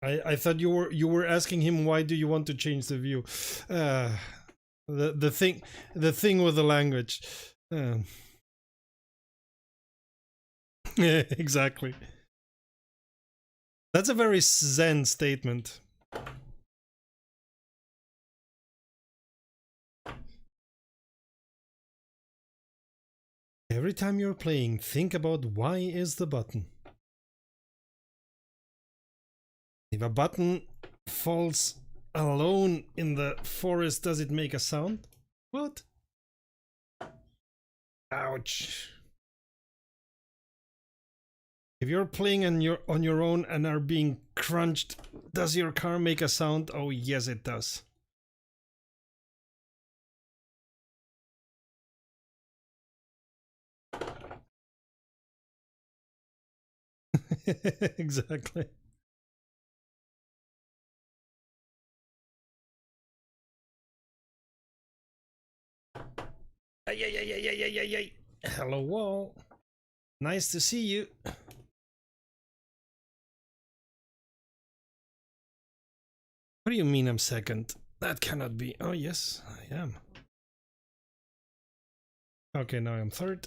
I thought you were asking him why do you want to change the view. Uh, the thing with the language. Yeah, exactly. That's a very Zen statement. Every time you're playing, think about why is the button. If a button falls alone in the forest, does it make a sound? What? Ouch. If you're playing on your own and are being crunched, does your car make a sound? Oh yes, it does. Exactly. Ay, ay, ay, ay, ay, ay, ay. Hello, wall. Nice to see you. What do you mean I'm second? That cannot be. Oh, yes, I am. Okay, now I'm third.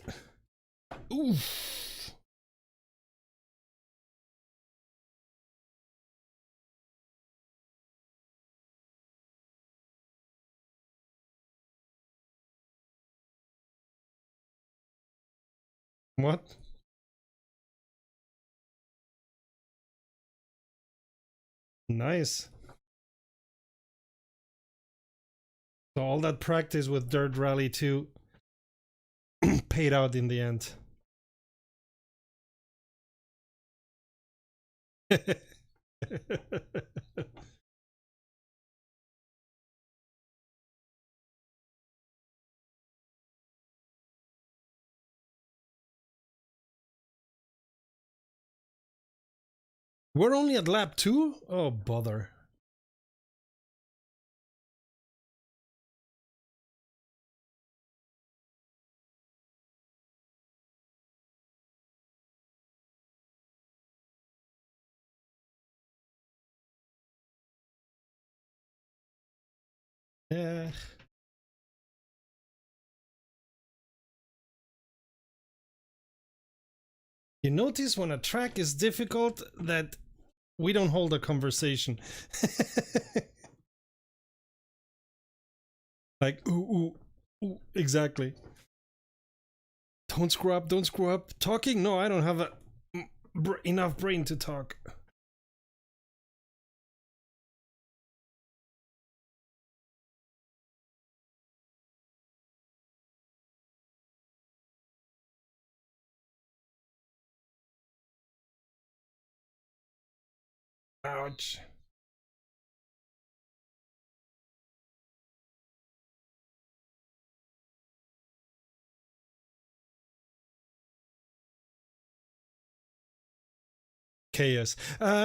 Oof. What? Nice. So all that practice with Dirt Rally 2 paid out in the end. We're only at lap 2? Oh, bother. Yeah. You notice when a track is difficult that we don't hold a conversation. Like, ooh, ooh, exactly. Don't screw up, don't screw up. Talking? No, I don't have enough brain to talk. Ouch. Chaos.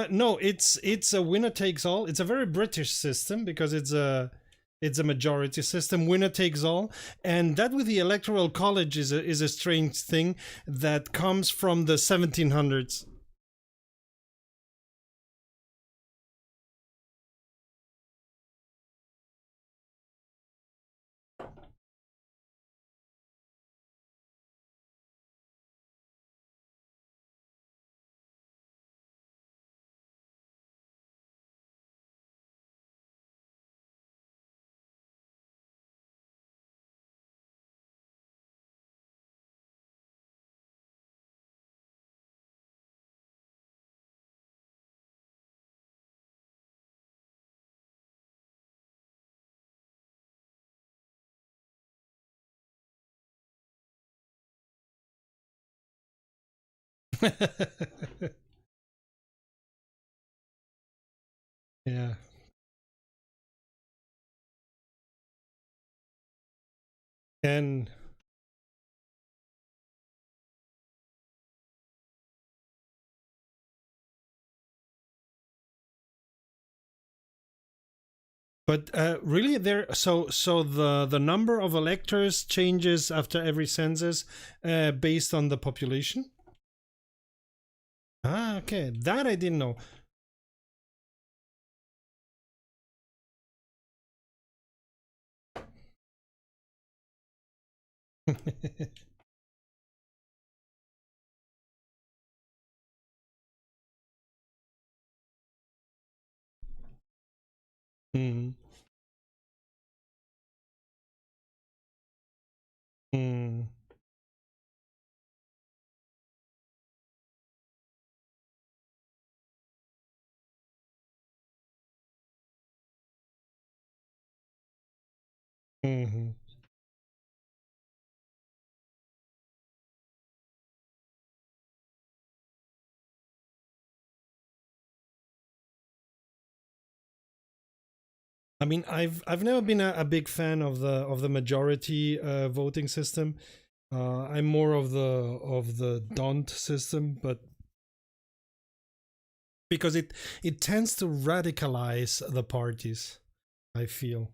No, it's a winner takes all. It's a very British system because it's a majority system, winner takes all, and that with the electoral college is a strange thing that comes from the 1700s. Yeah. And but really there so the number of electors changes after every census based on the population. Ah, okay, that I didn't know. Mm. Mm. Hmm. I mean, I've never been a big fan of the majority voting system. I'm more of the don't system, but because it tends to radicalize the parties, I feel.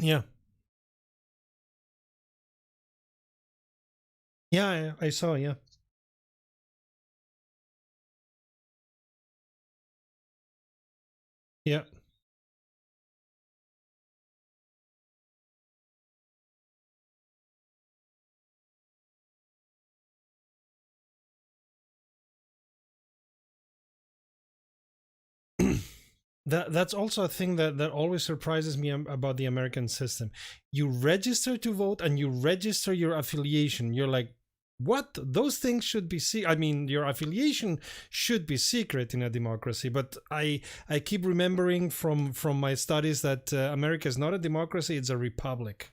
Yeah, yeah, I saw. Yeah, yeah. That's also a thing that always surprises me about the American system. You register to vote and you register your affiliation. You're like, what? Those things should be I mean, your affiliation should be secret in a democracy. But I keep remembering from my studies that America is not a democracy; it's a republic.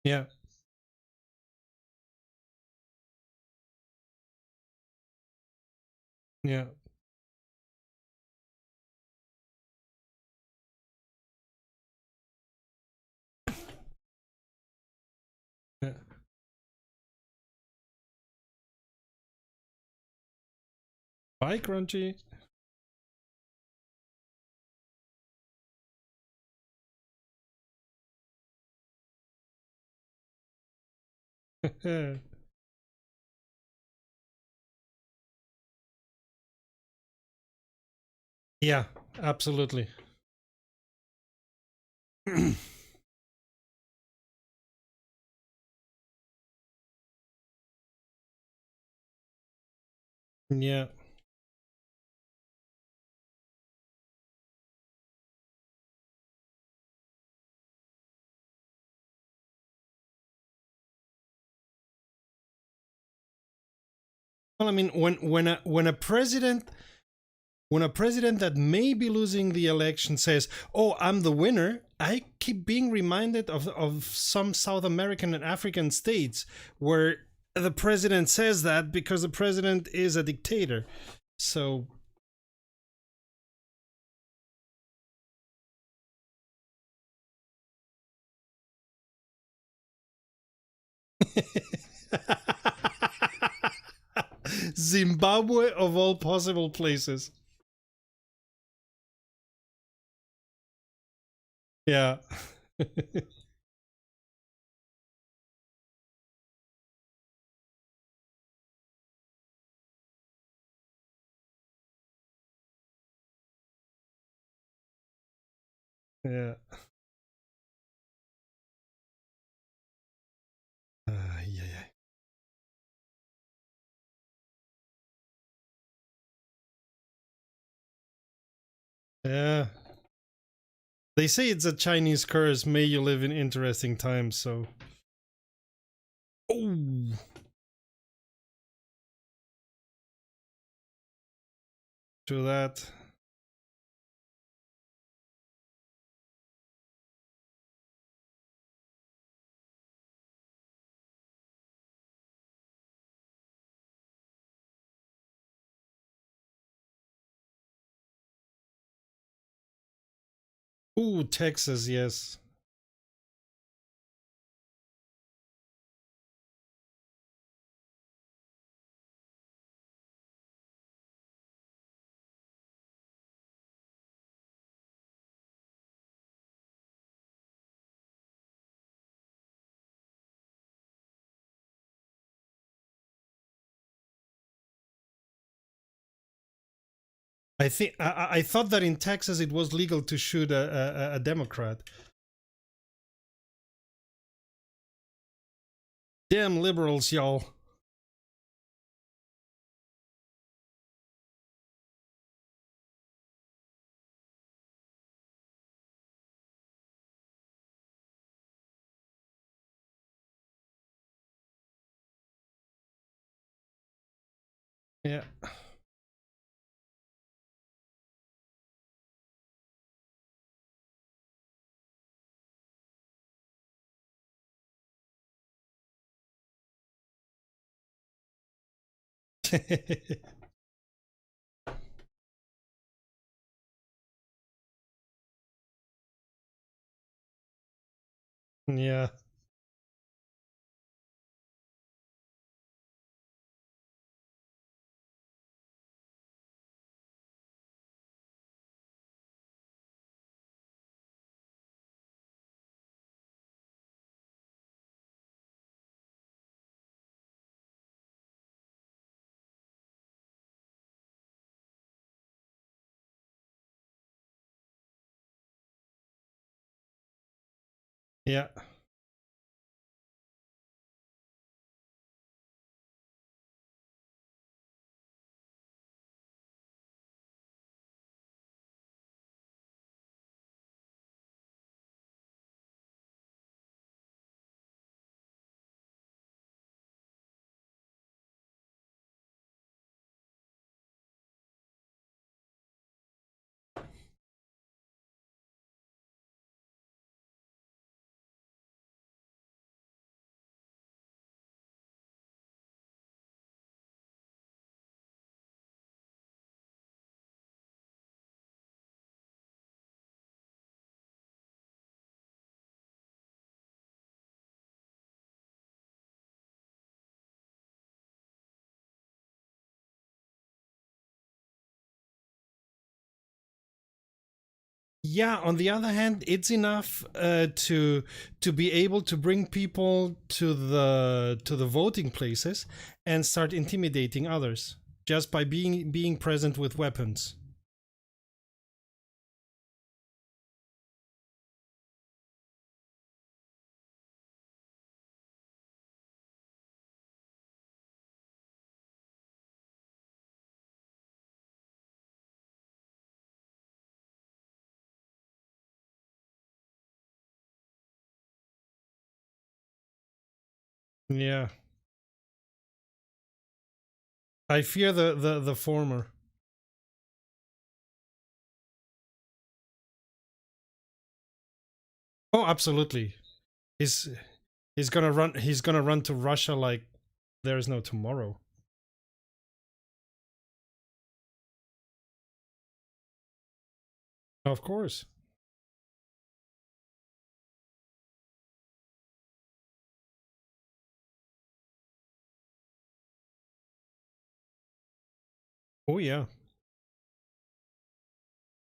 Yeah, yeah, yeah. Bye, Crunchy. Yeah, absolutely. Yeah. Well, I mean, when a president that may be losing the election says, "Oh, I'm the winner," I keep being reminded of some South American and African states where the president says that because the president is a dictator. So, Zimbabwe of all possible places. Yeah. Yeah. Yeah. Yeah. Yeah. They say it's a Chinese curse. May you live in interesting times. So, oh, to that. Ooh, Texas, yes. I thought that in Texas it was legal to shoot a Democrat. Damn liberals, y'all. Yeah. Yeah. Yeah. Yeah, on the other hand, it's enough to be able to bring people to the voting places and start intimidating others just by being present with weapons. Yeah, I fear the former. Oh, absolutely. He's he's gonna run. He's gonna run to Russia like there is no tomorrow. Of course. Oh yeah.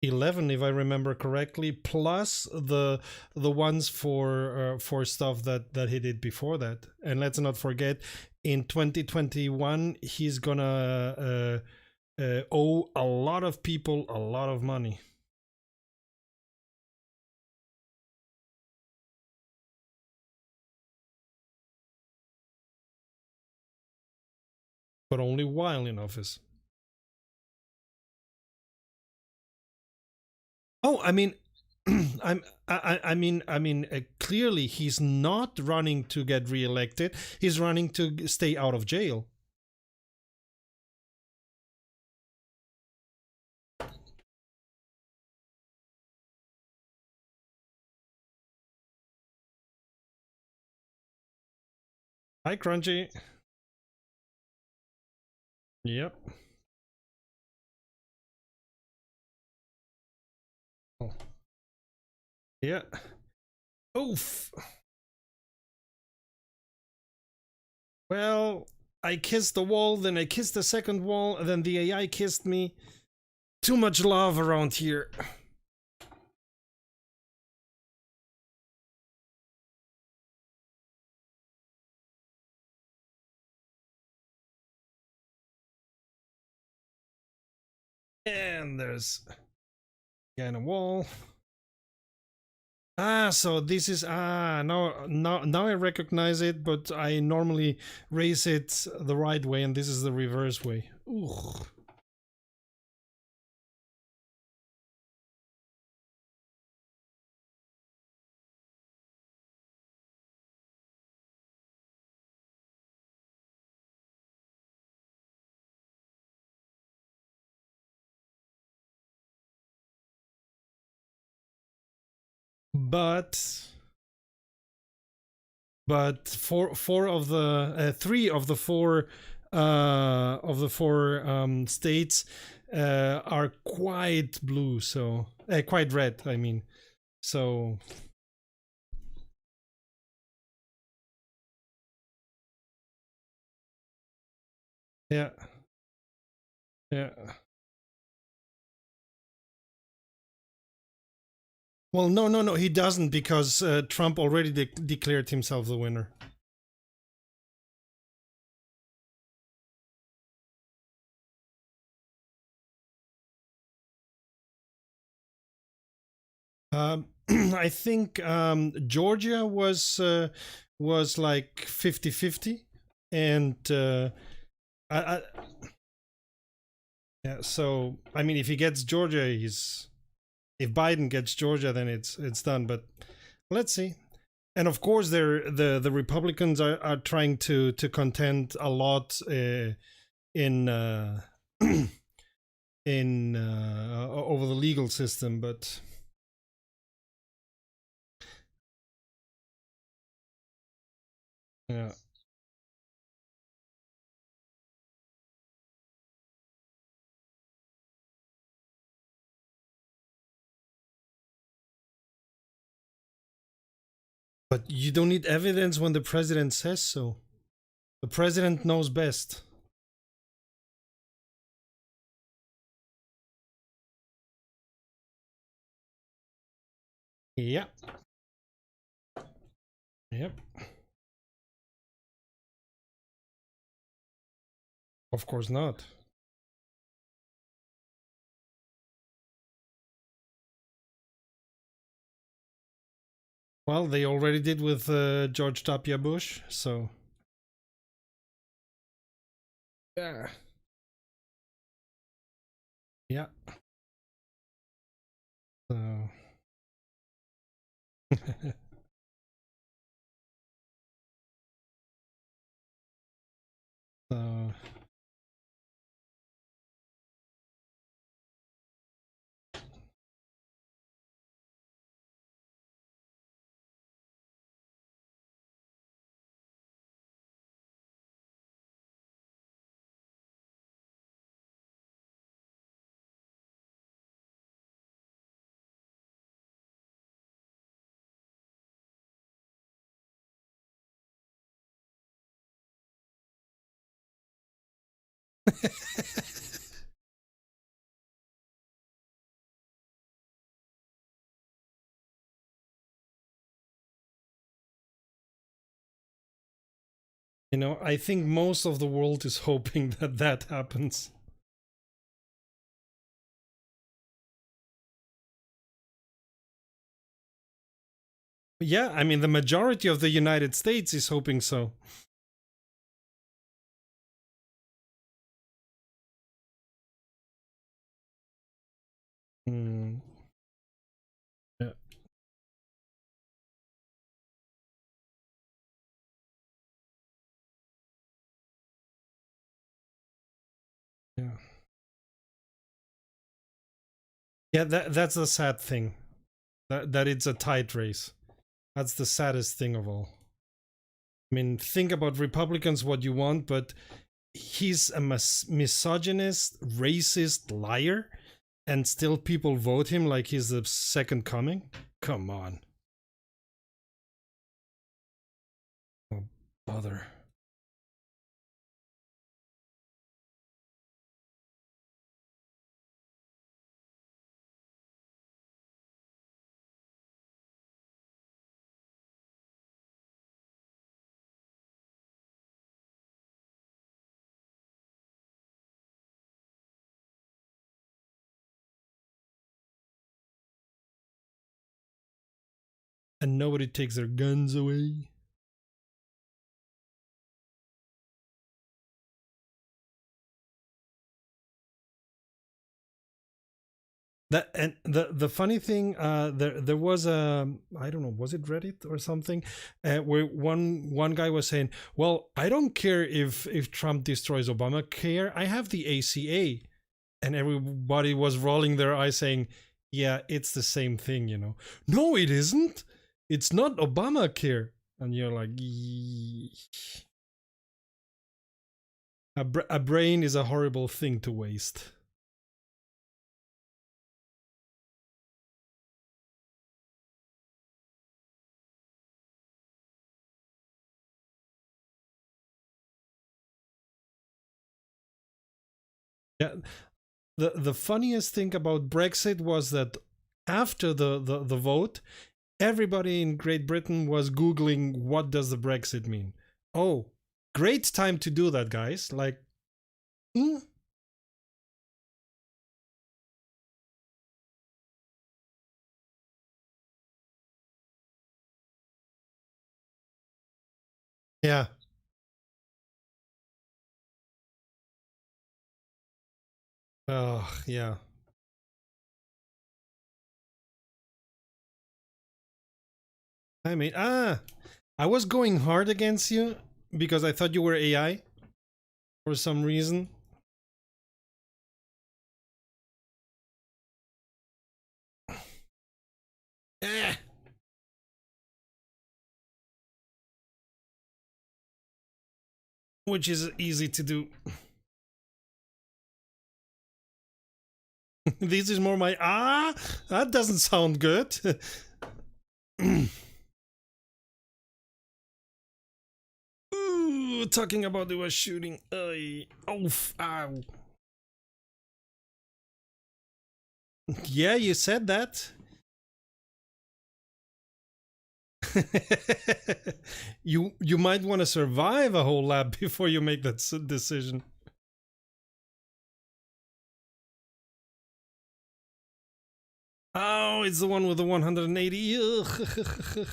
11 if I remember correctly, plus the ones for stuff that he did before that. And let's not forget, in 2021 he's gonna owe a lot of people a lot of money, but only while in office. Oh, I mean, clearly he's not running to get reelected. He's running to stay out of jail. Hi, Crunchy. Yep. Oh. Yeah. Oof. Well, I kissed the wall, then I kissed the second wall, and then the AI kissed me. Too much love around here. And there's again a wall. Ah, so this is now I recognize it, but I normally raise it the right way, and this is the reverse way. Ooh. But four of the three of the four states are quite blue, so quite red. I mean, so yeah, yeah. Well, no, he doesn't because Trump already declared himself the winner. I think Georgia was like 50-50, and I yeah. So I mean, if he gets Georgia, he's if Biden gets Georgia, then it's done. But let's see. And of course, the Republicans are trying to contend a lot in in over the legal system, but yeah. But you don't need evidence when the president says so. The president knows best. Yeah. Yep. Of course not. Well, they already did with George W. Bush, so yeah, yeah. So so I think most of the world is hoping that that happens. Yeah, I mean the majority of the United States is hoping so. Mm, yeah, yeah, yeah. That's the sad thing. That it's a tight race. That's the saddest thing of all. I mean, think about Republicans, what you want, but he's a misogynist, racist liar, and still people vote him like he's the second coming. Come on. Oh, bother. and nobody takes their guns away. That and the funny thing, there was a, I don't know, was it Reddit or something, where one guy was saying, well, I don't care if Trump destroys Obamacare, I have the ACA, and everybody was rolling their eyes saying, yeah, it's the same thing, you know. No, it isn't. It's not Obamacare, and you're like, a brain is a horrible thing to waste. Yeah, the funniest thing about Brexit was that after the vote, everybody in Great Britain was Googling what does the Brexit mean. Oh, great time to do that, guys. Like, hmm? Yeah. Oh, yeah. I mean, I was going hard against you because I thought you were AI for some reason. Eh, which is easy to do. This is more my that doesn't sound good. Ooh, talking about the was shooting. Oof, ow. Yeah, you said that. You might want to survive a whole lab before you make that decision. Oh, it's the one with the 180. Ugh.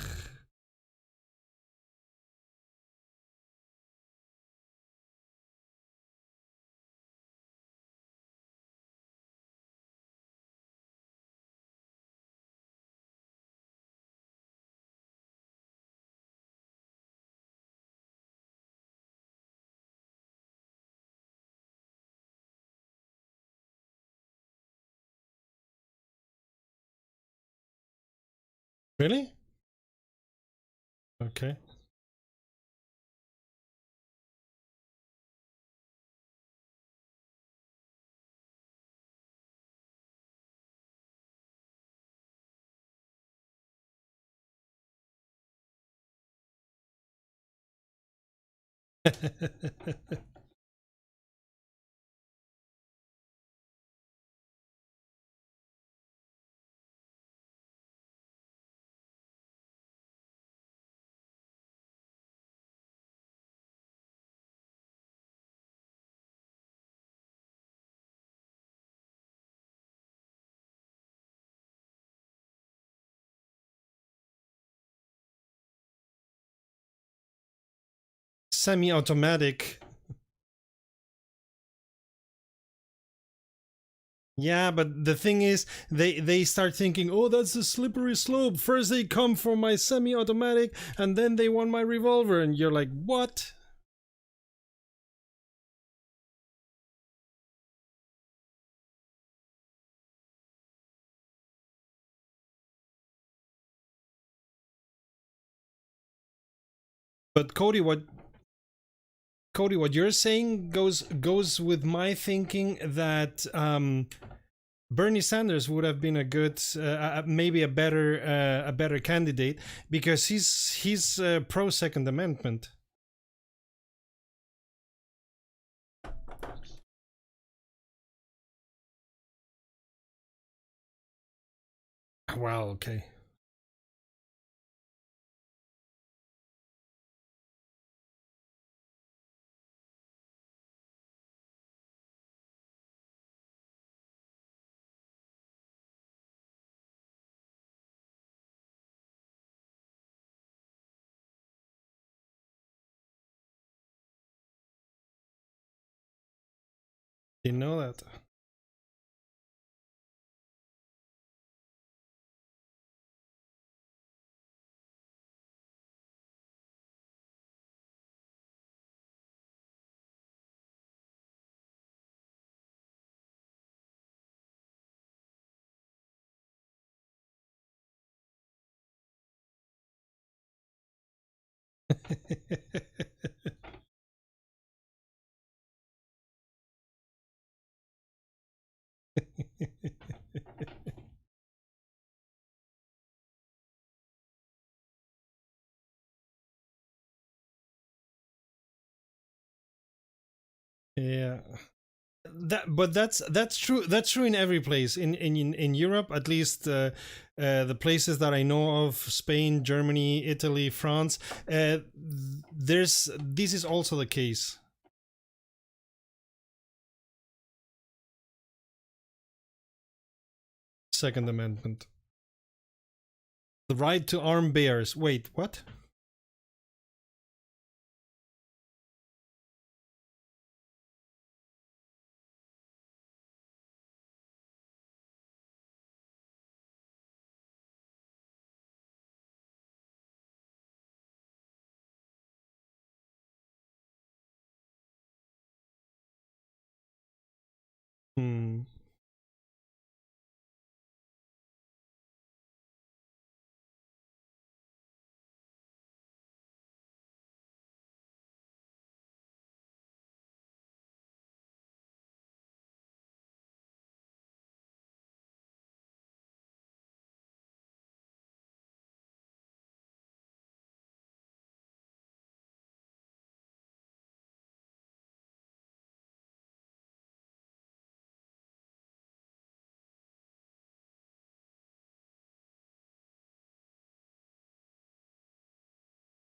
Really? Okay. Semi-automatic. Yeah, but the thing is, they start thinking, oh, that's a slippery slope. First they come for my semi-automatic, and then they want my revolver, and you're like, what? But Cody, what you're saying goes with my thinking that Bernie Sanders would have been a good, maybe a better candidate because he's pro Second Amendment. Well, okay. Didn't know that. Yeah. But that's true. That's true in every place. In Europe, at least, the places that I know of: Spain, Germany, Italy, France. There's this is also the case. Second Amendment. The right to arm bears. Wait, what? Hmm.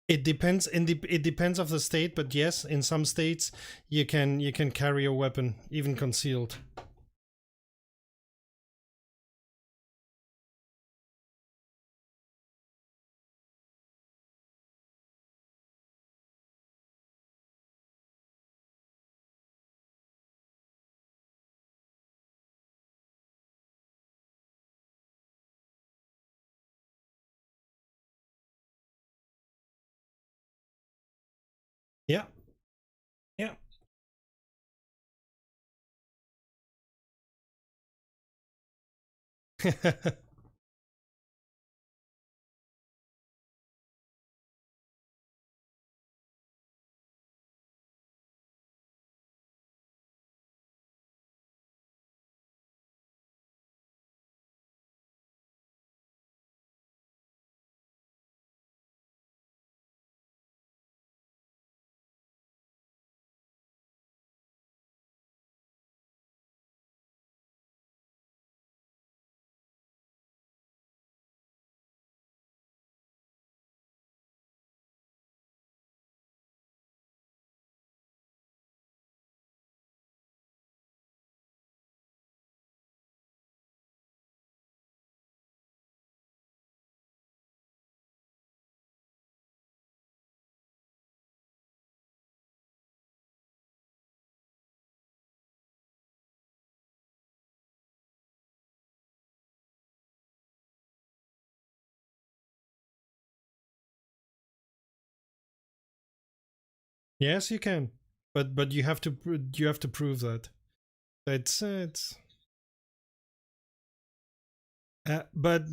It depends. It depends of the state, but yes, in some states you can carry a weapon even concealed. Yeah, yeah. Yes, you can, but you have to prove that. It's but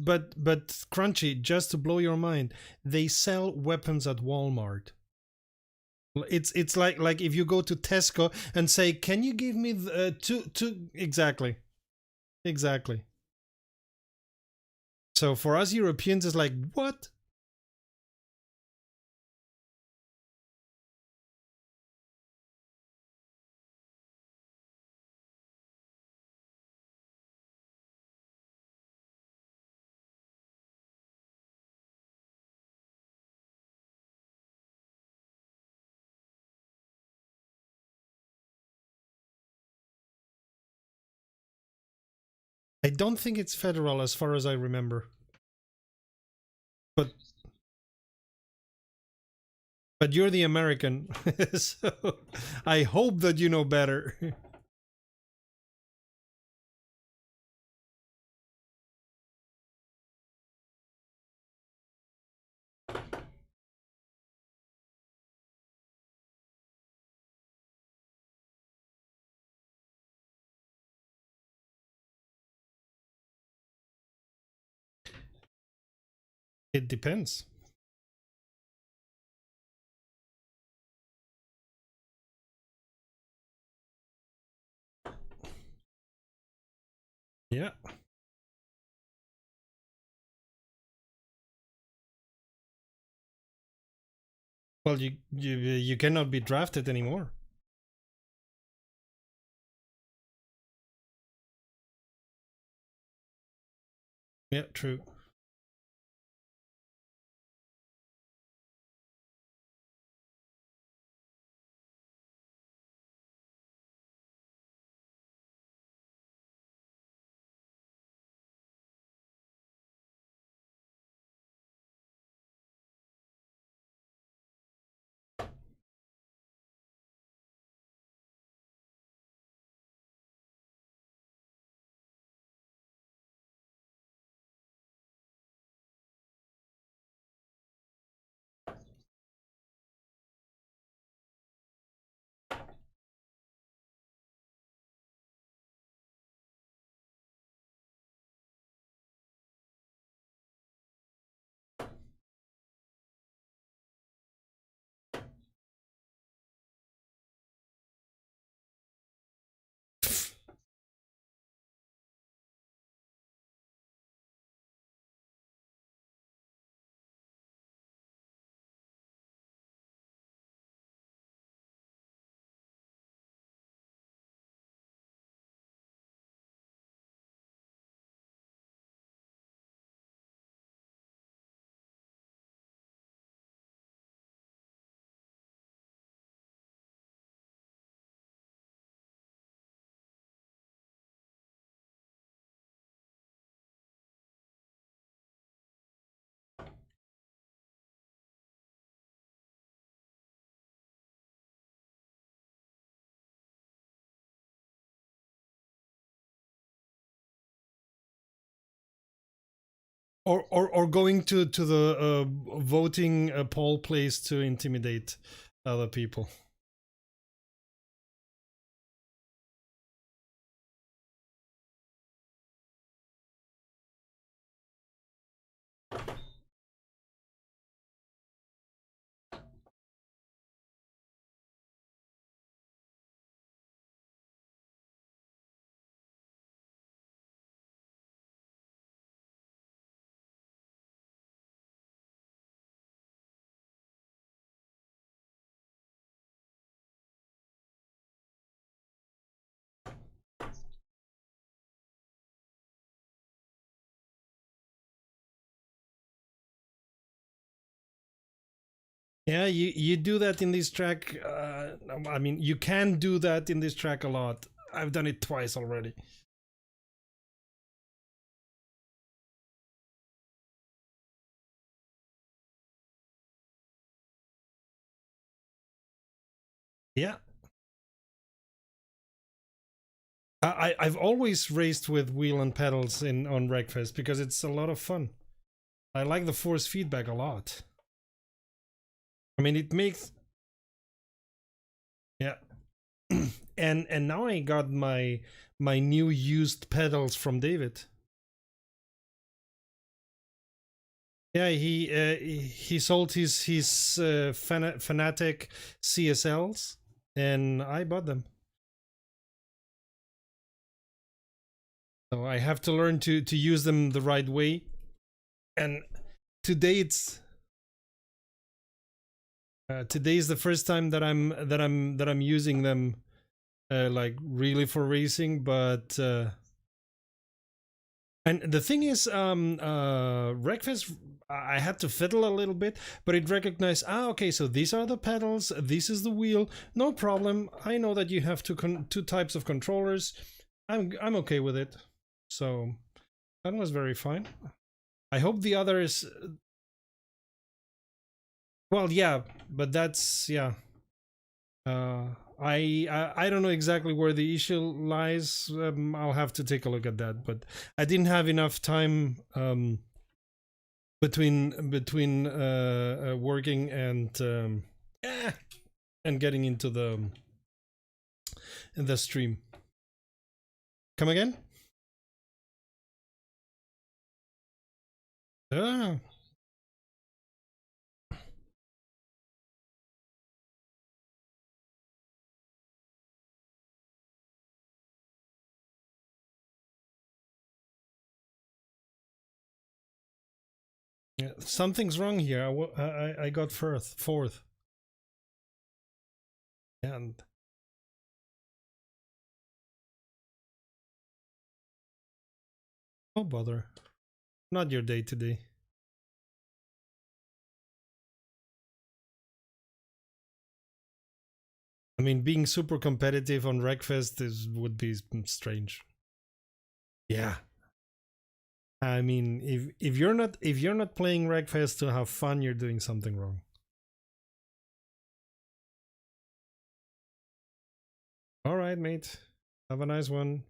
Crunchy, just to blow your mind, they sell weapons at Walmart. It's like if you go to Tesco and say, "Can you give me two exactly, exactly." So for us Europeans, it's like, what? I don't think it's federal as far as I remember, but you're the American, so I hope that you know better. It depends. Yeah. Well, you cannot be drafted anymore. Yeah, true. Or going to the voting poll place to intimidate other people. Yeah, you do that in this track. I mean, you can do that in this track a lot. I've done it twice already. Yeah. I've always raced with wheel and pedals in on Wreckfest because it's a lot of fun. I like the force feedback a lot. I mean, it makes, yeah. And now I got my new used pedals from David. Yeah, he sold his Fanatic CSLs, and I bought them. So I have to learn to use them the right way. And today it's today is the first time that I'm using them like really for racing. But and the thing is, Wreckfest, I had to fiddle a little bit, but it recognized, okay, so these are the pedals, this is the wheel, no problem. I know that you have two types of controllers. I'm okay with it. So that was very fine. I hope the others, well, yeah, but that's, yeah. I don't know exactly where the issue lies. I'll have to take a look at that, but I didn't have enough time between working and getting into the stream. Come again? Ah, something's wrong here. I got fourth. And oh bother, not your day today. I mean, being super competitive on Wreckfest would be strange. Yeah. I mean, if you're not playing Wreckfest to have fun, you're doing something wrong. All right, mate. Have a nice one.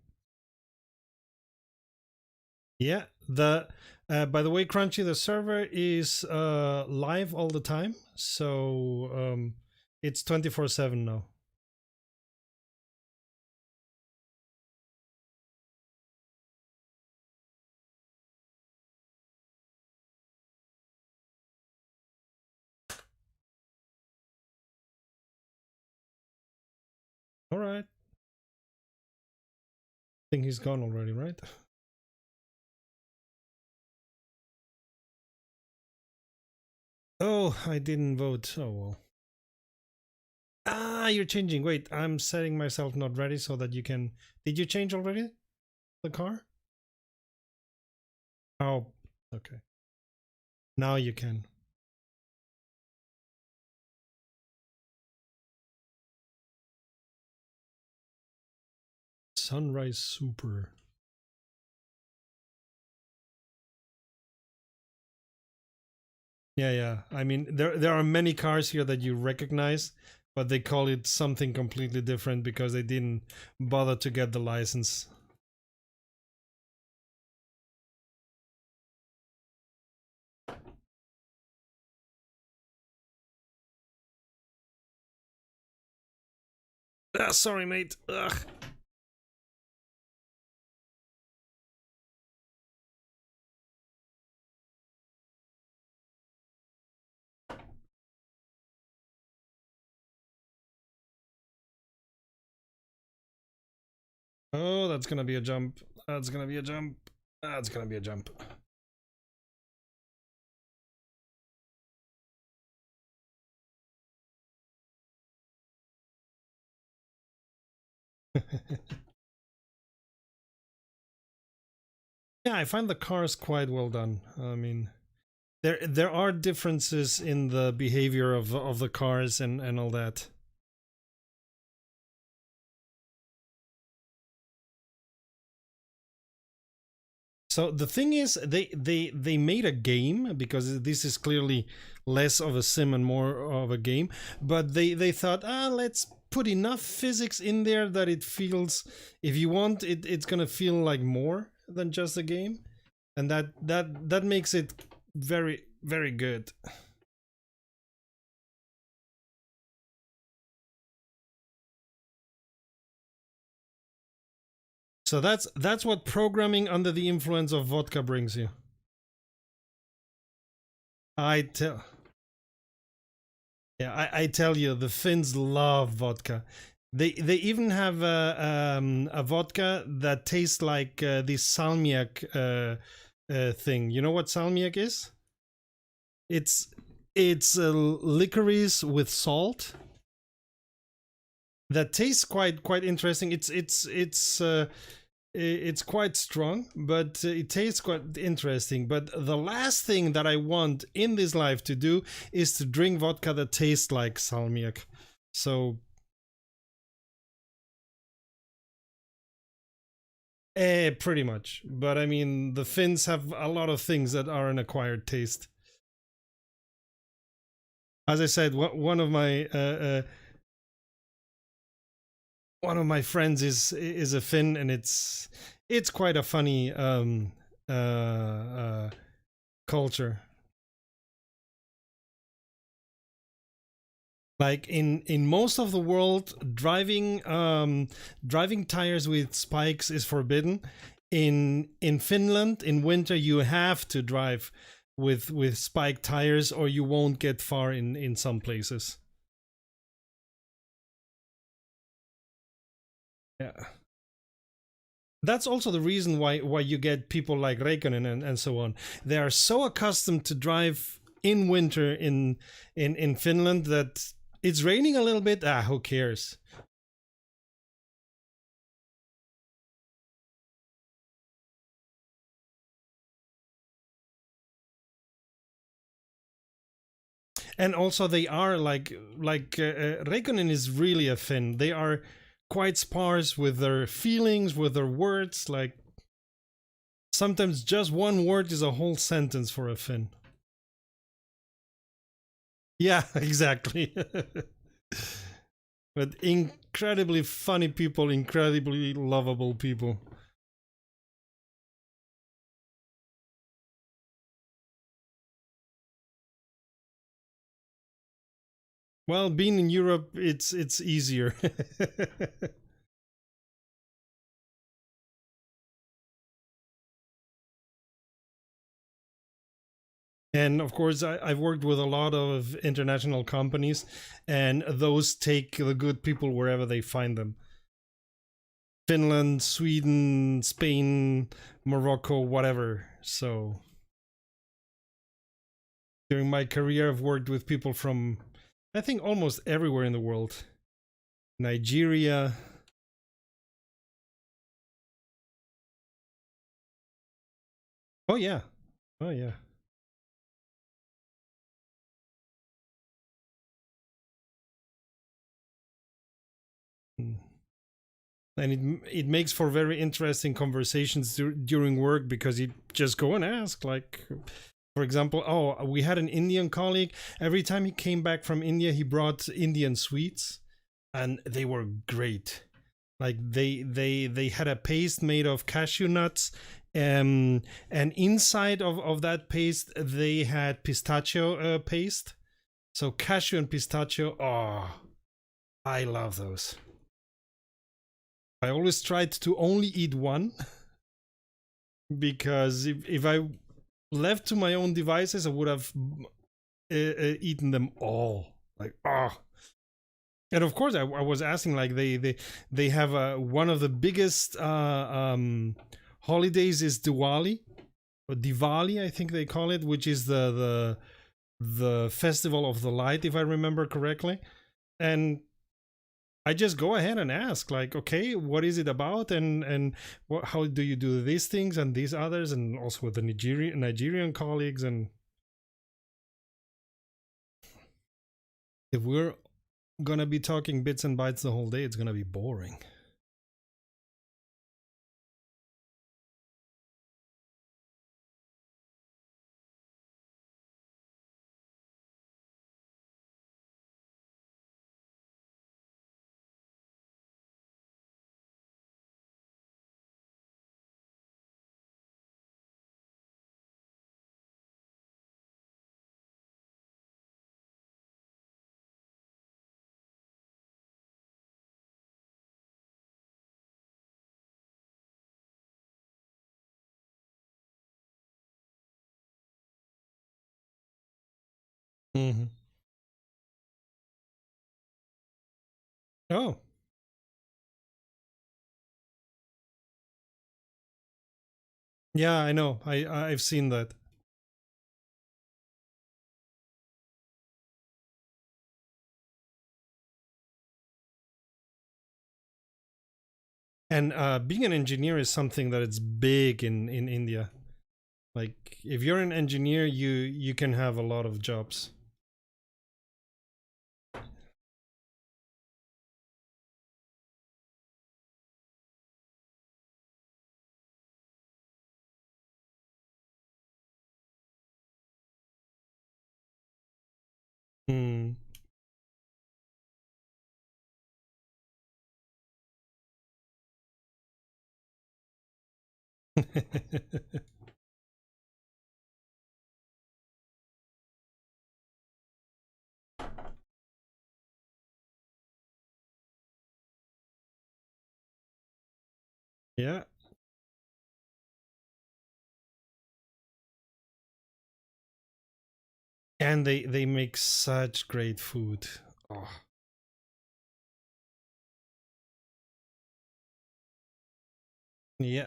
Yeah. By the way, Crunchy, the server is live all the time, so it's 24/7 now. All right. I think he's gone already, right? Oh, I didn't vote. Oh well. Ah, you're changing. Wait, I'm setting myself not ready so that you can. Did you change already? The car? Oh, okay. Now you can. Sunrise Super. Yeah. I mean, there are many cars here that you recognize, but they call it something completely different because they didn't bother to get the license. Ah, sorry, mate. Ugh. Oh, that's gonna be a jump. That's gonna be a jump. That's gonna be a jump. Yeah, I find the cars quite well done. I mean, there are differences in the behavior of the cars and all that. So the thing is, they made a game because this is clearly less of a sim and more of a game. But they thought, let's put enough physics in there that it feels, if you want, it's gonna feel like more than just a game, and that makes it very good. So that's what programming under the influence of vodka brings you. I tell. Yeah, I tell you, the Finns love vodka. They even have a vodka that tastes like this salmiak thing. You know what salmiak is? It's licorice with salt that tastes quite interesting. It's quite strong, but it tastes quite interesting. But the last thing that I want in this life to do is to drink vodka that tastes like salmiak. So, pretty much. But I mean, the Finns have a lot of things that are an acquired taste. As I said, one of my friends is a Finn, and it's quite a funny culture. Like in most of the world, driving tires with spikes is forbidden. In Finland, in winter, you have to drive with spiked tires, or you won't get far in some places. Yeah. That's also the reason why you get people like Räikkönen and so on. They are so accustomed to drive in winter in Finland that it's raining a little bit. Ah, who cares? And also they are Räikkönen is really a Finn. They are quite sparse with their feelings, with their words. Like sometimes just one word is a whole sentence for a Finn. Yeah, exactly. But incredibly funny people, incredibly lovable people. Well, being in Europe, it's easier. And of course, I've worked with a lot of international companies, and those take the good people wherever they find them. Finland, Sweden, Spain, Morocco, whatever. So during my career, I've worked with people from, I think, almost everywhere in the world. Nigeria. Oh yeah. Oh yeah. Mm. And it makes for very interesting conversations during work because you just go and ask, like, for example, oh, we had an Indian colleague. Every time he came back from India, he brought Indian sweets, and they were great. Like they had a paste made of cashew nuts, and inside of that paste they had pistachio paste. So cashew and pistachio. Oh, I love those. I always tried to only eat one because if I left to my own devices, I would have eaten them all. Like, oh. And of course, I was asking, like, they have one of the biggest holidays is Diwali, or Diwali, I think they call it, which is the festival of the light, if I remember correctly. And I just go ahead and ask, like, okay, what is it about, and how do you do these things and these others, and also with the Nigerian colleagues. And if we're gonna be talking bits and bytes the whole day, it's gonna be boring. Mm-hmm. Oh, yeah, I know. I've seen that. And being an engineer is something that it's big in India. Like, if you're an engineer, you can have a lot of jobs. Hmm. Yeah, and they make such great food. Oh. Yeah.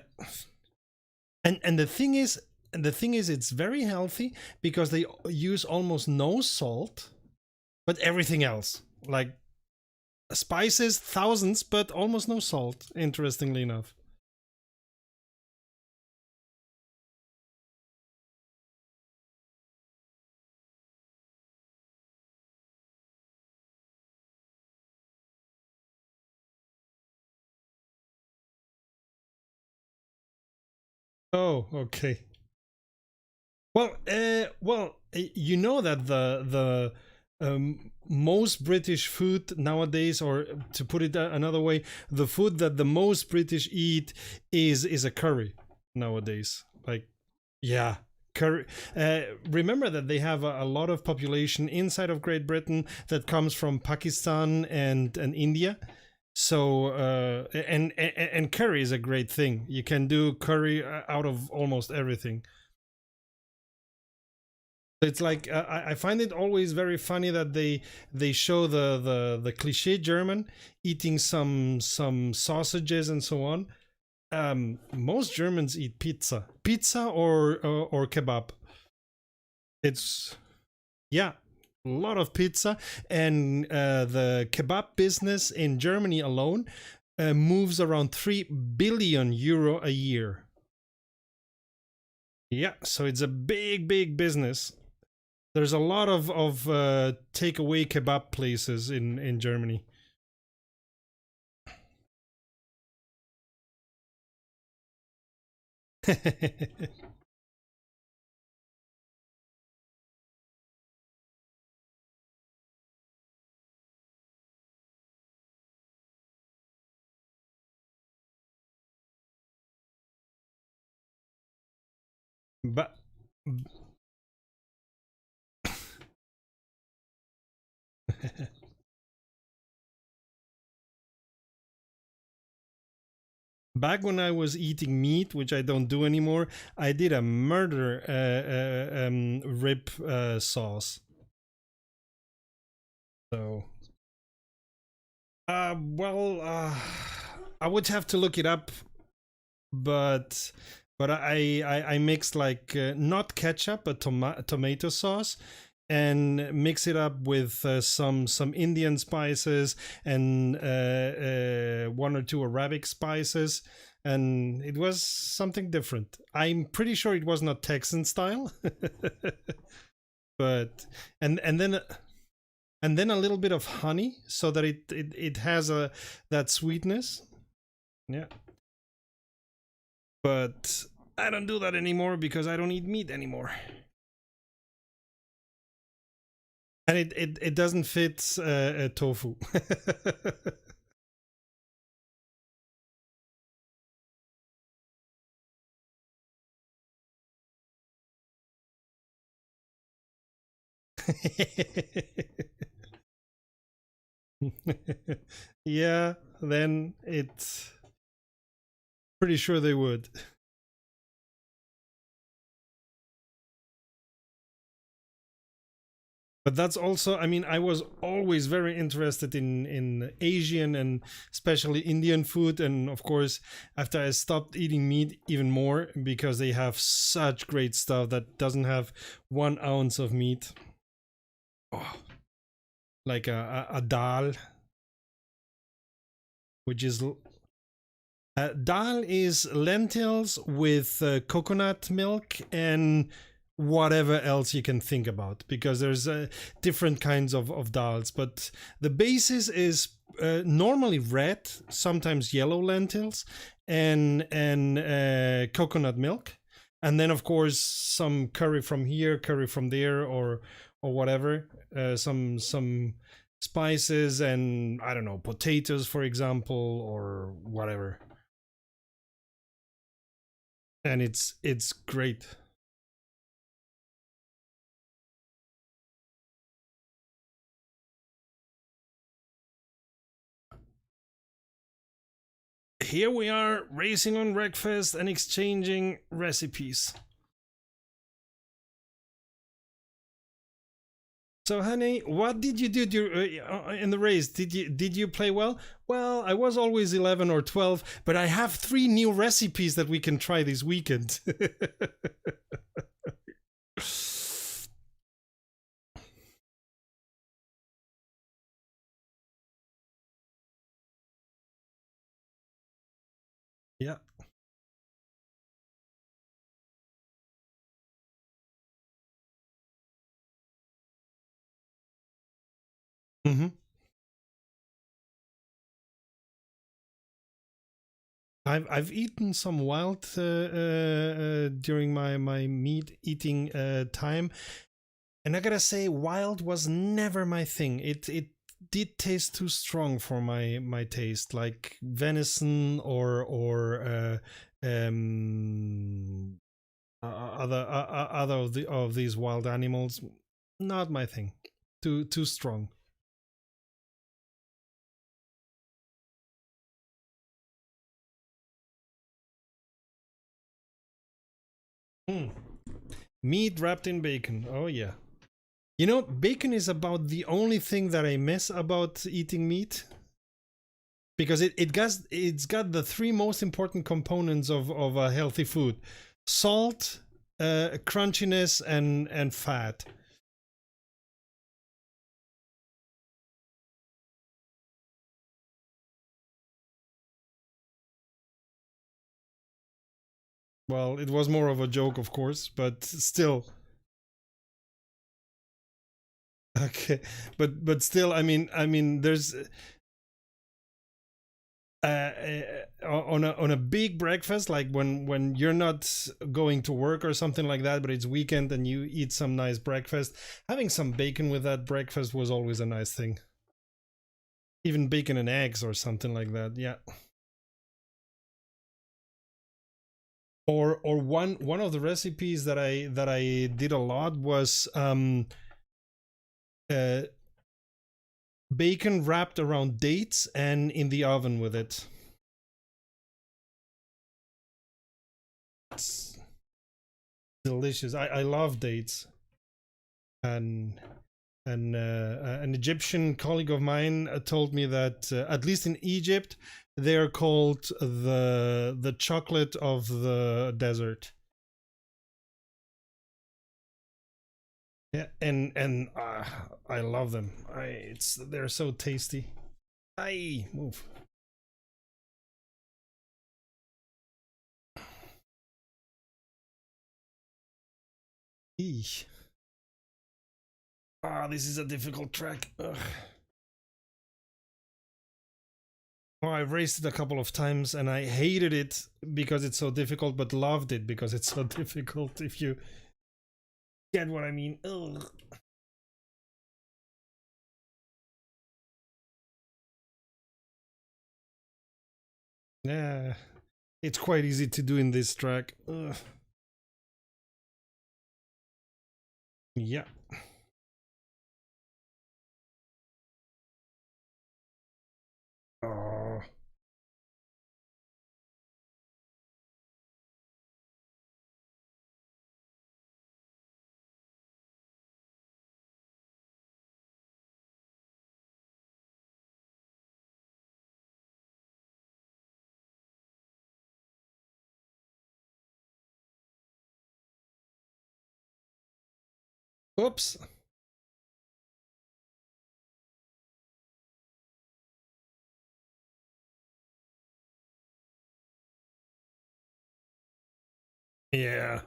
And the thing is it's very healthy because they use almost no salt, but everything else. Like spices, thousands, but almost no salt, interestingly enough. Oh, okay. You know that the most British food nowadays, or to put it another way, the food that the most British eat is a curry nowadays. Like, yeah, curry. Remember that they have a lot of population inside of Great Britain that comes from Pakistan and India. So and curry is a great thing. You can do curry out of almost everything. It's like I find it always very funny that they show the cliche German eating some sausages and so on. Most Germans eat pizza or kebab. It's yeah, a lot of pizza, and the kebab business in Germany alone moves around 3 billion euro a year. Yeah, so it's a big business. There's a lot of takeaway kebab places in Germany. But back when I was eating meat, which I don't do anymore, I did a murder rib sauce. So, I would have to look it up, but I mixed like not ketchup but tomato sauce, and mix it up with some Indian spices and one or two Arabic spices, and it was something different. I'm pretty sure it was not Texan style, but and then a little bit of honey so that it has a that sweetness. Yeah, but I don't do that anymore because I don't eat meat anymore. And it doesn't fit tofu. Yeah, then it's pretty sure they would. But that's also, I mean, I was always very interested in Asian and especially Indian food, and of course, after I stopped eating meat, even more because they have such great stuff that doesn't have 1 ounce of meat. Oh, like a dal, which is dal is lentils with coconut milk and whatever else you can think about, because there's different kinds of dals, but the basis is normally red, sometimes yellow lentils, and coconut milk, and then of course some curry from here, curry from there, or whatever, some spices, and I don't know, potatoes for example, or whatever, and it's great. Here we are racing on Wreckfest and exchanging recipes. So, honey, what did you do in the race? Did you play well? Well, I was always 11 or 12, but I have 3 new recipes that we can try this weekend. Yeah. Mm-hmm. I've eaten some wild during my meat eating time, and I gotta say, wild was never my thing. It did taste too strong for my taste, like venison or other of these wild animals. Not my thing. Too strong. Mm. Meat wrapped in bacon. Oh yeah. You know, bacon is about the only thing that I miss about eating meat, because it's got the 3 most important components of a healthy food: salt, crunchiness, and fat. Well, it was more of a joke, of course, but still. Okay, but still, I mean, there's on a big breakfast, like when you're not going to work or something like that, but it's weekend and you eat some nice breakfast. Having some bacon with that breakfast was always a nice thing. Even bacon and eggs or something like that. Yeah. Or one of the recipes that I did a lot was uh, bacon wrapped around dates and in the oven with it. It's delicious. I love dates. And an Egyptian colleague of mine told me that at least in Egypt they are called the chocolate of the desert. Yeah, and I love them. They're so tasty. I move. Eesh. This is a difficult track. Ugh. Oh, I've raced it a couple of times and I hated it because it's so difficult, but loved it because it's so difficult. If you get what I mean. Ugh. Yeah, it's quite easy to do in this track. Ugh. Yeah. Oh. Oops. Yeah.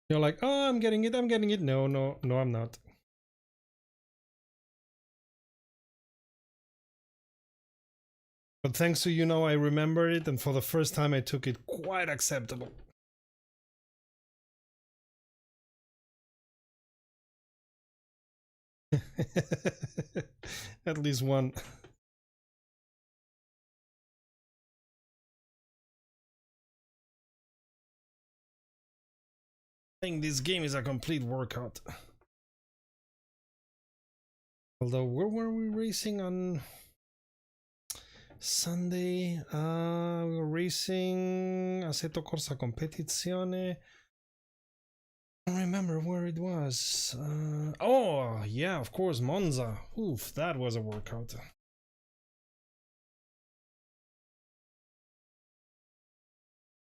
You're like, oh, I'm getting it. I'm getting it. No, no, no, I'm not. But thanks to you now, I remember it, and for the first time, I took it quite acceptable. At least one. I think this game is a complete workout. Although, where were we racing on Sunday? We were racing Assetto Corsa Competizione. I don't remember where it was. Oh, yeah, of course, Monza. Oof, that was a workout.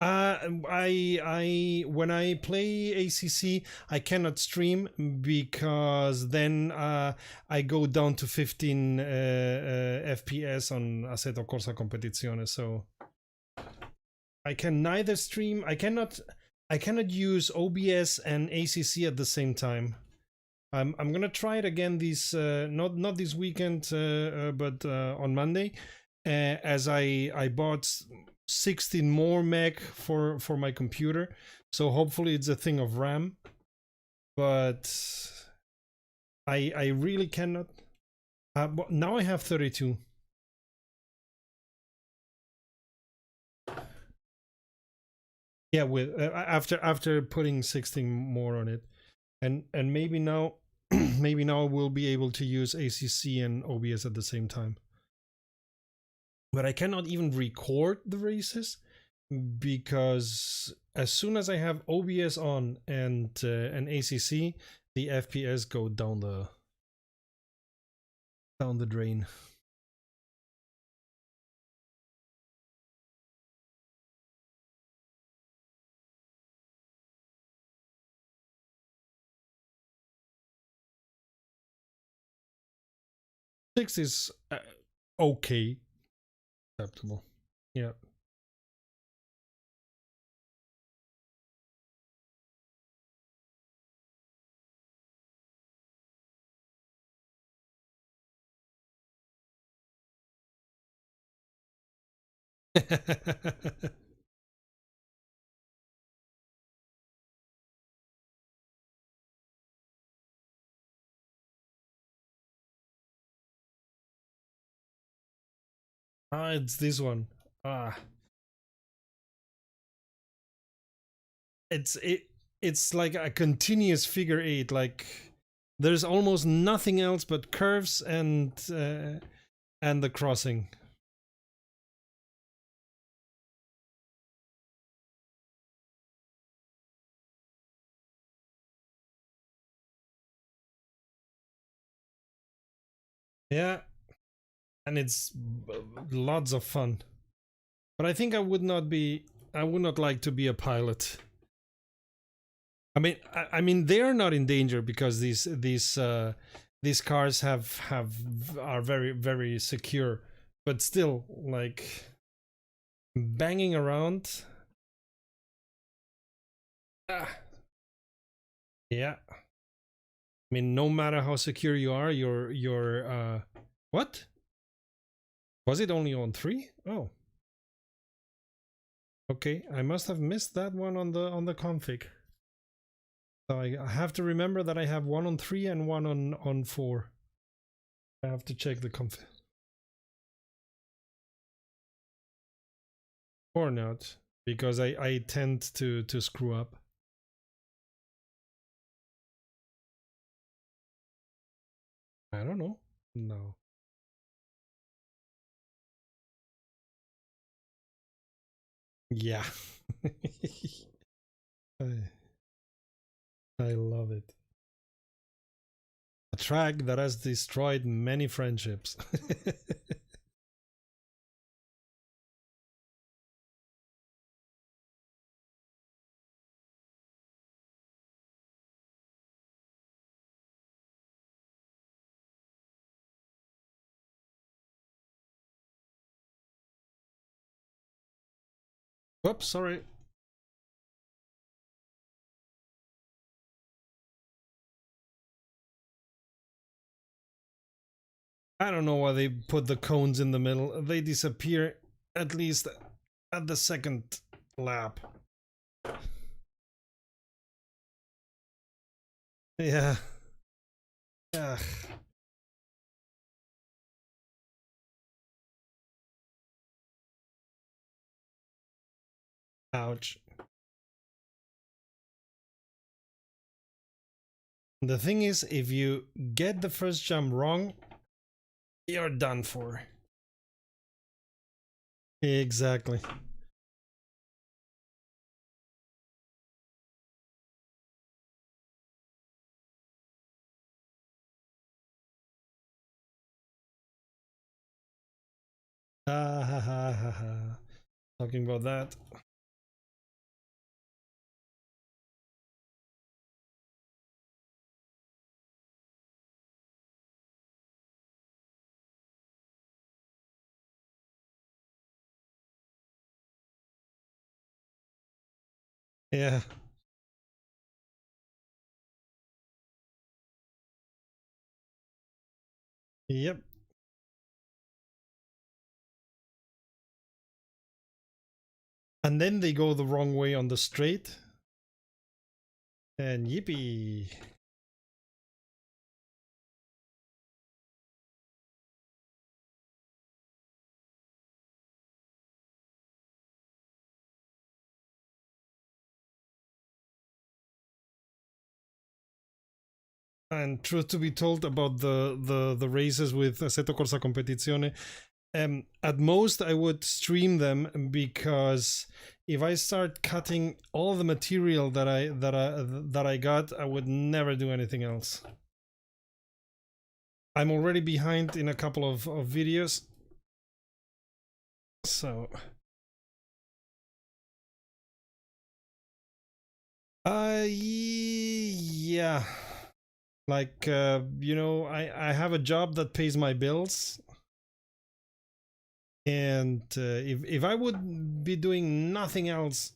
When I play ACC, I cannot stream because then I go down to 15 FPS on Assetto Corsa Competizione. So I can neither stream. I cannot use OBS and ACC at the same time. I'm gonna try it again this not this weekend, but on Monday, as I bought 16 more meg for my computer, so hopefully it's a thing of RAM. But I really cannot. Now I have 32. Yeah, with after putting 16 more on it, and maybe now maybe now we'll be able to use ACC and OBS at the same time. But I cannot even record the races because as soon as I have OBS on and an ACC, the FPS go down the drain. Six is okay, acceptable. Yeah. It's this one. Ah, it's like a continuous figure eight. Like there's almost nothing else but curves and the crossing. Yeah, and it's lots of fun. But I think I would not like to be a pilot. I mean they are not in danger because these cars are very secure, but still like banging around. Ah, yeah. I mean, no matter how secure you are, your what? Was it only on 3? Oh. Okay, I must have missed that one on the config. So I have to remember that I have one on 3 and one on 4. I have to check the config. Or not, because I tend to screw up. I don't know. No. Yeah. I, I love it. A track that has destroyed many friendships. Whoops, sorry. I don't know why they put the cones in the middle. They disappear at least at the second lap. Yeah. Ugh. Ouch. The thing is, if you get the first jump wrong, you're done for. Exactly. Ah, ha, ha, ha, ha. Talking about that. Yeah. Yep. And then they go the wrong way on the straight. And yippee. And truth to be told about the races with Assetto Corsa Competizione, at most I would stream them, because if I start cutting all the material that I got, I would never do anything else. I'm already behind in a couple of videos, so yeah, like you know, I have a job that pays my bills, and if I would be doing nothing else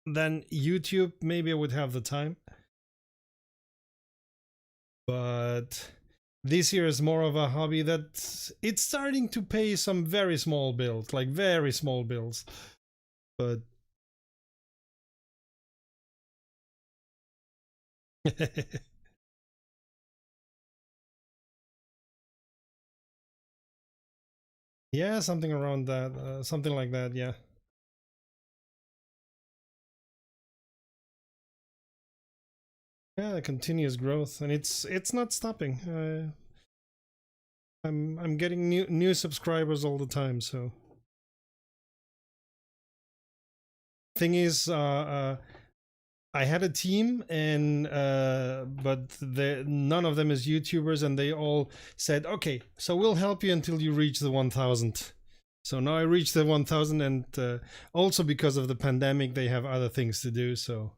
than YouTube, maybe I would have the time. But this year is more of a hobby that it's starting to pay some very small bills, like very small bills. But yeah, something around that, something like that. Yeah, yeah, continuous growth, and it's not stopping. I'm getting new subscribers all the time. So thing is, I had a team, and but none of them is YouTubers, and they all said, "Okay, so we'll help you until you reach the 1,000." So now I reached the 1,000, and also because of the pandemic, they have other things to do. So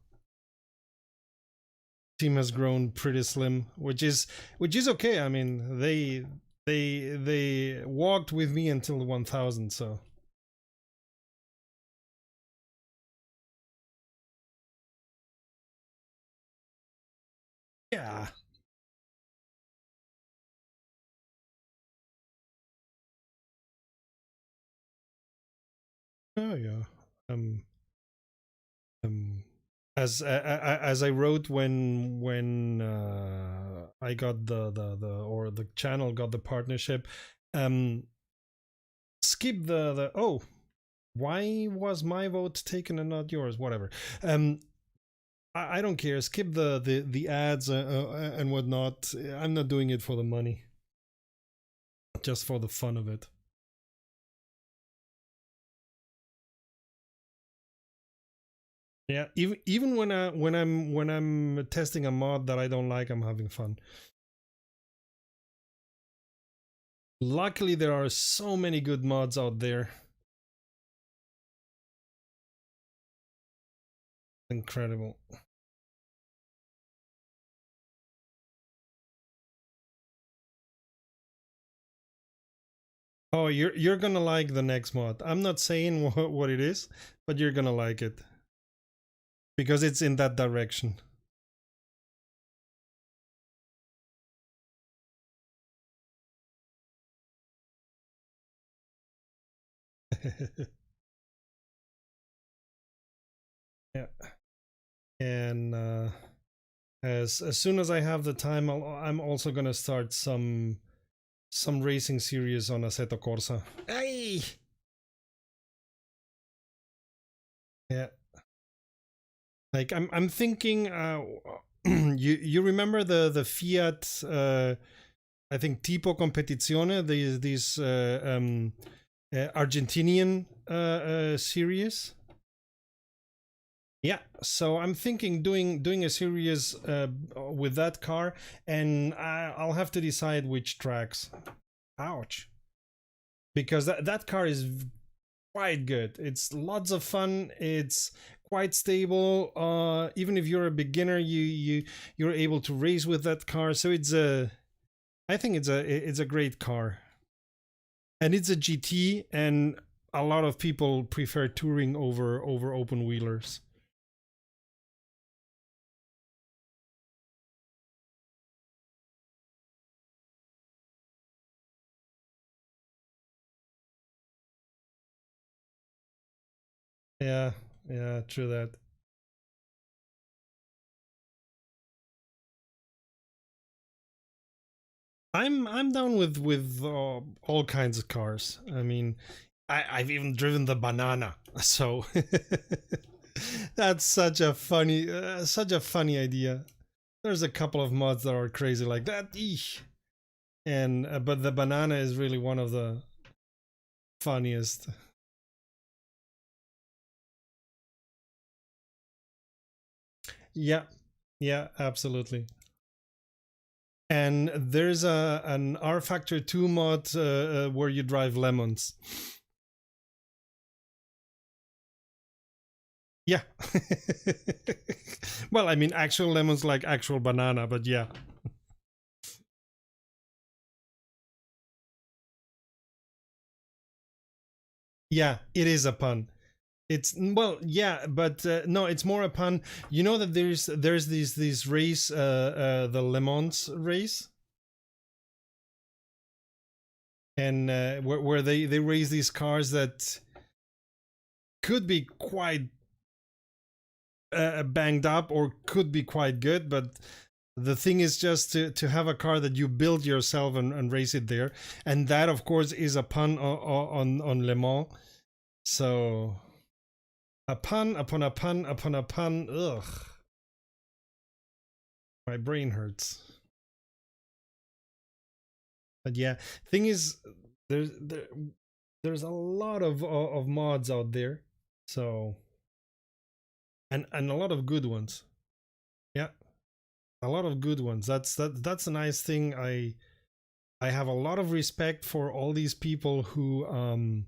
team has grown pretty slim, which is okay. I mean, they walked with me until the 1,000. So yeah, oh yeah. Um, um, as I wrote when I got the or the channel got the partnership, um, skip the oh, why was my vote taken and not yours? Whatever. Um, I don't care. Skip the ads and whatnot. I'm not doing it for the money, just for the fun of it. Yeah, even when I'm testing a mod that I don't like, I'm having fun. Luckily, there are so many good mods out there. Incredible. Oh, you're gonna like the next mod. I'm not saying what it is, but you're gonna like it because it's in that direction. Yeah, and as soon as I have the time, I'm also gonna start some racing series on Assetto Corsa. Hey, yeah, like I'm thinking. You remember the Fiat? I think Tipo Competizione. These Argentinian series. Yeah, so I'm thinking doing a series with that car, and I'll have to decide which tracks. Ouch. because that car is quite good. It's lots of fun. It's quite stable. Even if you're a beginner, you're able to race with that car. So I think it's a great car, and it's a GT, and a lot of people prefer touring over open wheelers. Yeah, yeah, true that. I'm down with all kinds of cars. I mean, I've even driven the banana, so that's such a funny idea. There's a couple of mods that are crazy like that, eesh. And but the banana is really one of the funniest. Yeah, yeah, absolutely. And there's an R Factor 2 mod where you drive lemons. Yeah. Well, I mean, actual lemons like actual banana, but yeah. Yeah, it is a pun. It's well, yeah, but no, it's more a pun. You know that there's this race, the Le Mans race, and where they raise these cars that could be quite banged up or could be quite good, but the thing is just to have a car that you build yourself and race it there, and that of course is a pun on Le Mans. So a pun upon a pun upon a pun. Ugh, my brain hurts. But yeah, thing is, there's there's a lot of mods out there, so and a lot of good ones. Yeah, a lot of good ones. That's a nice thing. I have a lot of respect for all these people who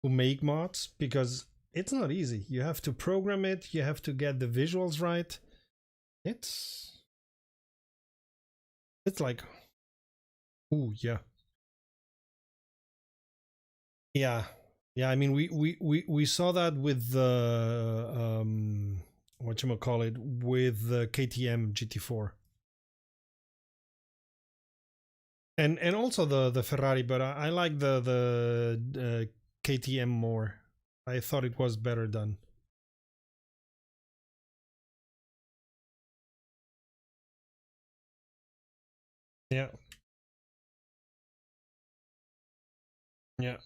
make mods, because it's not easy. You have to program it. You have to get the visuals right. It's it's like, ooh, yeah. Yeah, yeah. I mean, we saw that with the what you call it, with the KTM GT4, and also the Ferrari. But I like the KTM more. I thought it was better done. Yeah, yeah.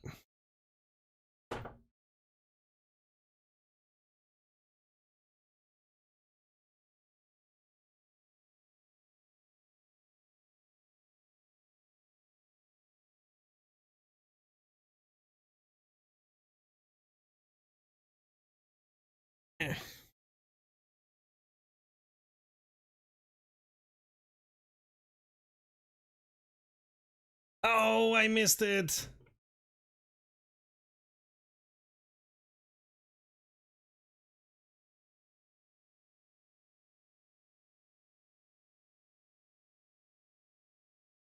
Oh, I missed it.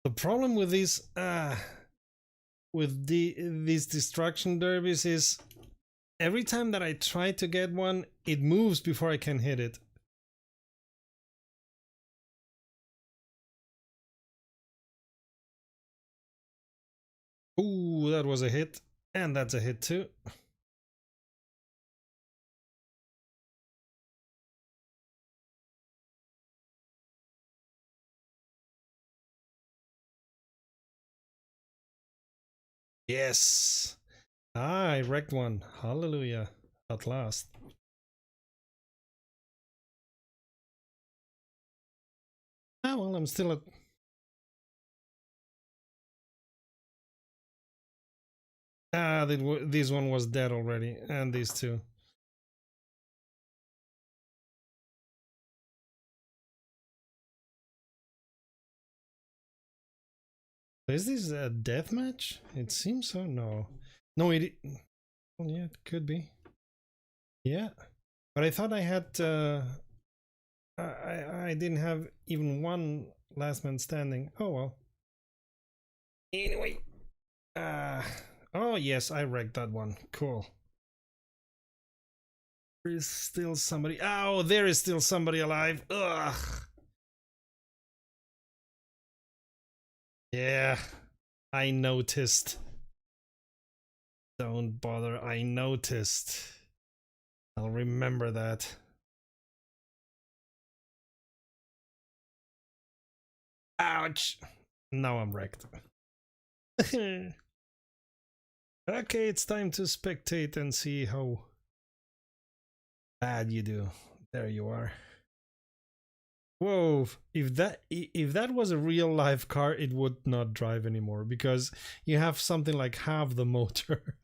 The problem with these destruction derbies is every time that I try to get one, it moves before I can hit it. Ooh, that was a hit. And that's a hit too. Yes. Ah, I wrecked one. Hallelujah. At last. Ah, well, I'm still at... Ah, this one was dead already. And these two. Is this a death match? It seems so. No. No, well, yeah, it could be. Yeah, but I thought I had. I didn't have even one last man standing. Oh well. Anyway. Oh yes, I wrecked that one. Cool. There is still somebody. Oh, there is still somebody alive. Ugh. Yeah, I noticed. Don't bother. I noticed. I'll remember that. Ouch. Now I'm wrecked. Okay, it's time to spectate and see how bad you do. There you are. Whoa, if that was a real live car, it would not drive anymore because you have something like half the motor.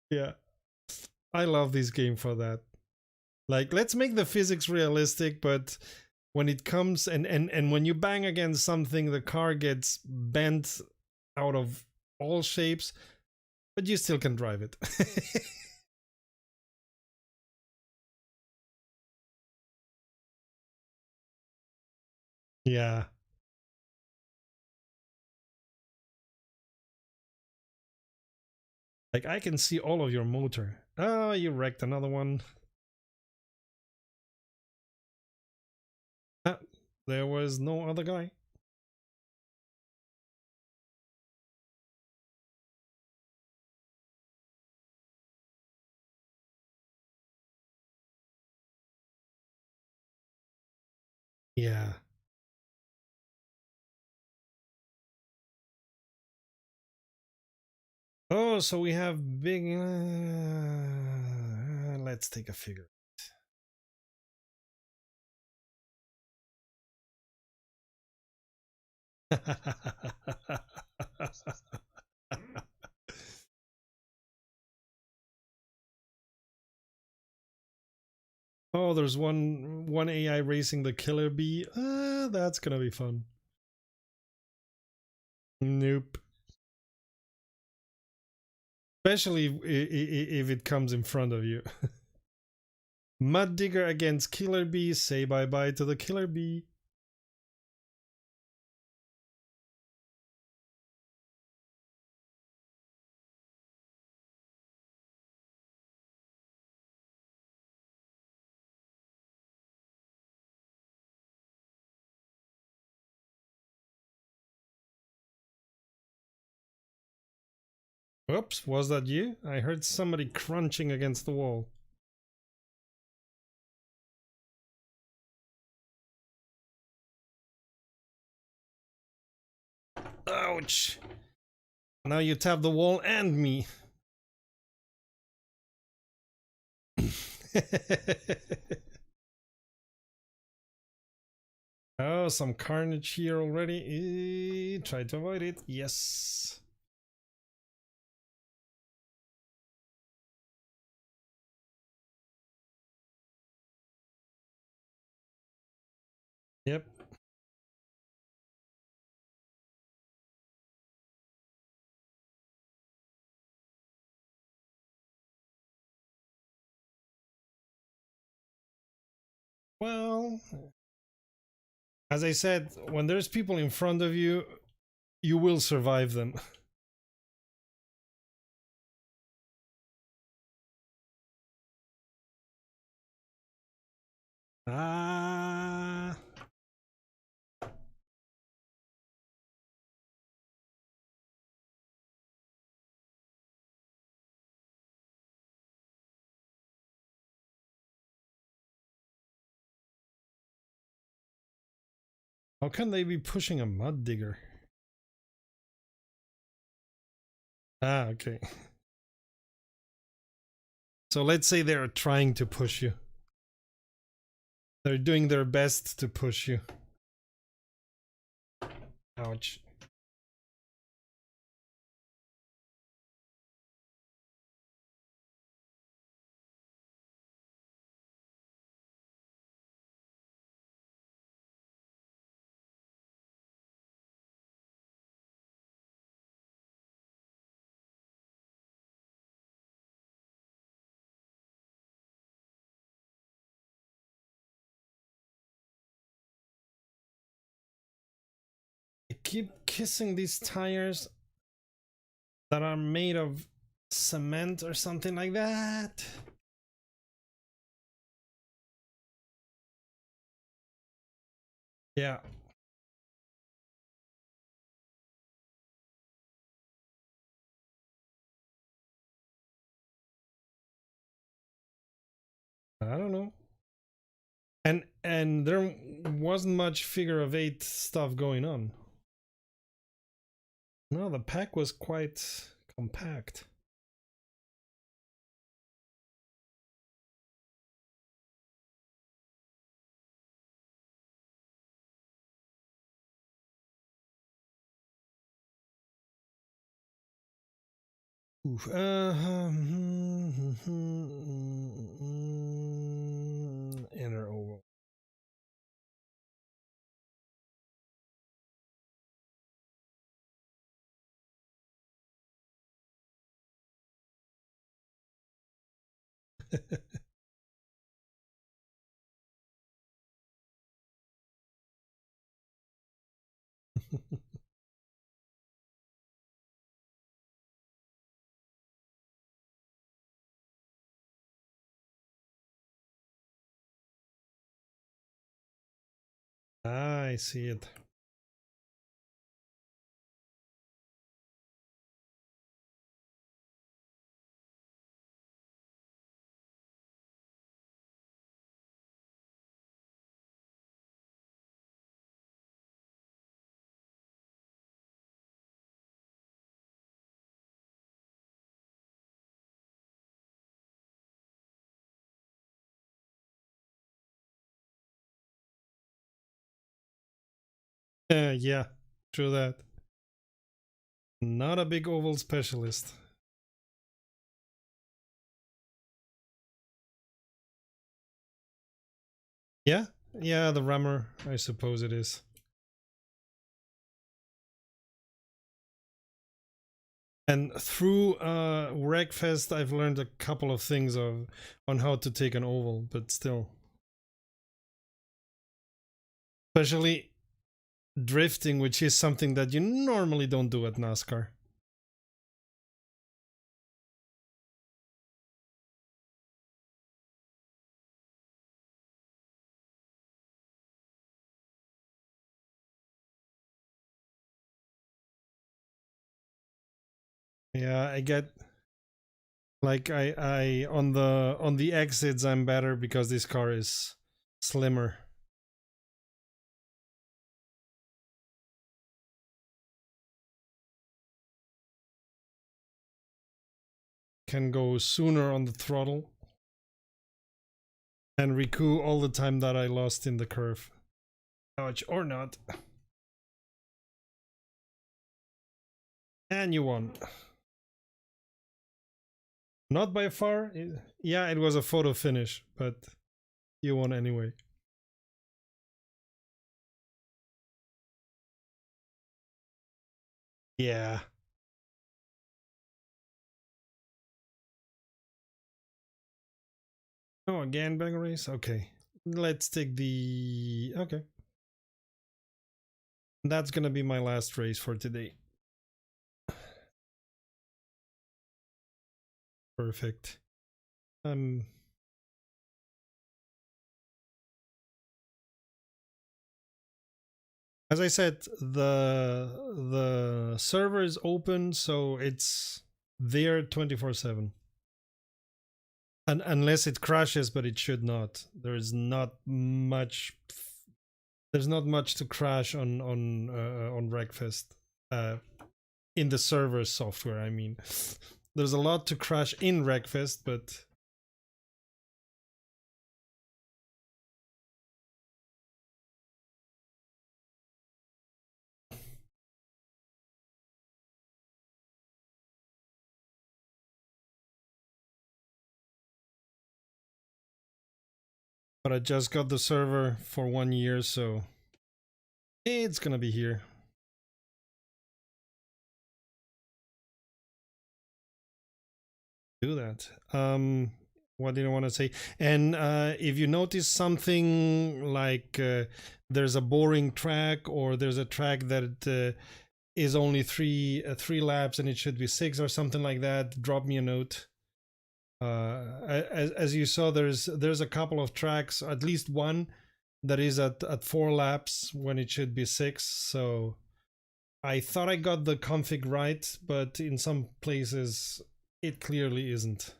Yeah. I love this game for that. Like, let's make the physics realistic, but when it comes and when you bang against something, the car gets bent out of all shapes, but you still can drive it. Yeah. Like, I can see all of your motor. Oh, you wrecked another one. Ah, there was no other guy. Yeah. Oh, so we have big... let's take a figure. Oh, there's one AI racing the killer bee. That's gonna be fun. Nope. Especially if it comes in front of you. Mud digger against killer bee. Say bye bye to the killer bee. Oops, was that you? I heard somebody crunching against the wall. Ouch! Now you tap the wall and me. Oh, some carnage here already. Try to avoid it. Yes. Yep. Well, as I said, when there's people in front of you, you will survive them. Ah. How can they be pushing a mud digger? Ah, okay. So let's say they're trying to push you. They're doing their best to push you. Ouch. keep kissing these tires that are made of cement or something like that. Yeah. I don't know. And there wasn't much figure of eight stuff going on. No, the pack was quite compact. Oof. Inner oval. I see it. Yeah, true that. Not a big oval specialist. Yeah, yeah, the rammer, I suppose it is. And through Wreckfest, I've learned a couple of things on how to take an oval, but still. Especially drifting, which is something that you normally don't do at NASCAR. Yeah, I get like I on the exits I'm better because this car is slimmer. Can go sooner on the throttle and recoup all the time that I lost in the curve. Ouch, or not. And you won. Not by far. Yeah, it was a photo finish, but you won anyway. Yeah. Oh, again, bang race? Okay. Let's take the... Okay. That's gonna be my last race for today. Perfect. As I said, the server is open, so it's there 24/7. And unless it crashes, but it should not. There's not much to crash on Wreckfest. In the server software, I mean. There's a lot to crash in Wreckfest, but I just got the server for 1 year, so it's gonna be here. Do that. what did I want to say? And if you notice something like there's a boring track, or there's a track that is only three laps and it should be 6 or something like that, drop me a note. As you saw, there's a couple of tracks, at least one that is at 4 laps when it should be 6. So I thought I got the config right, but in some places it clearly isn't.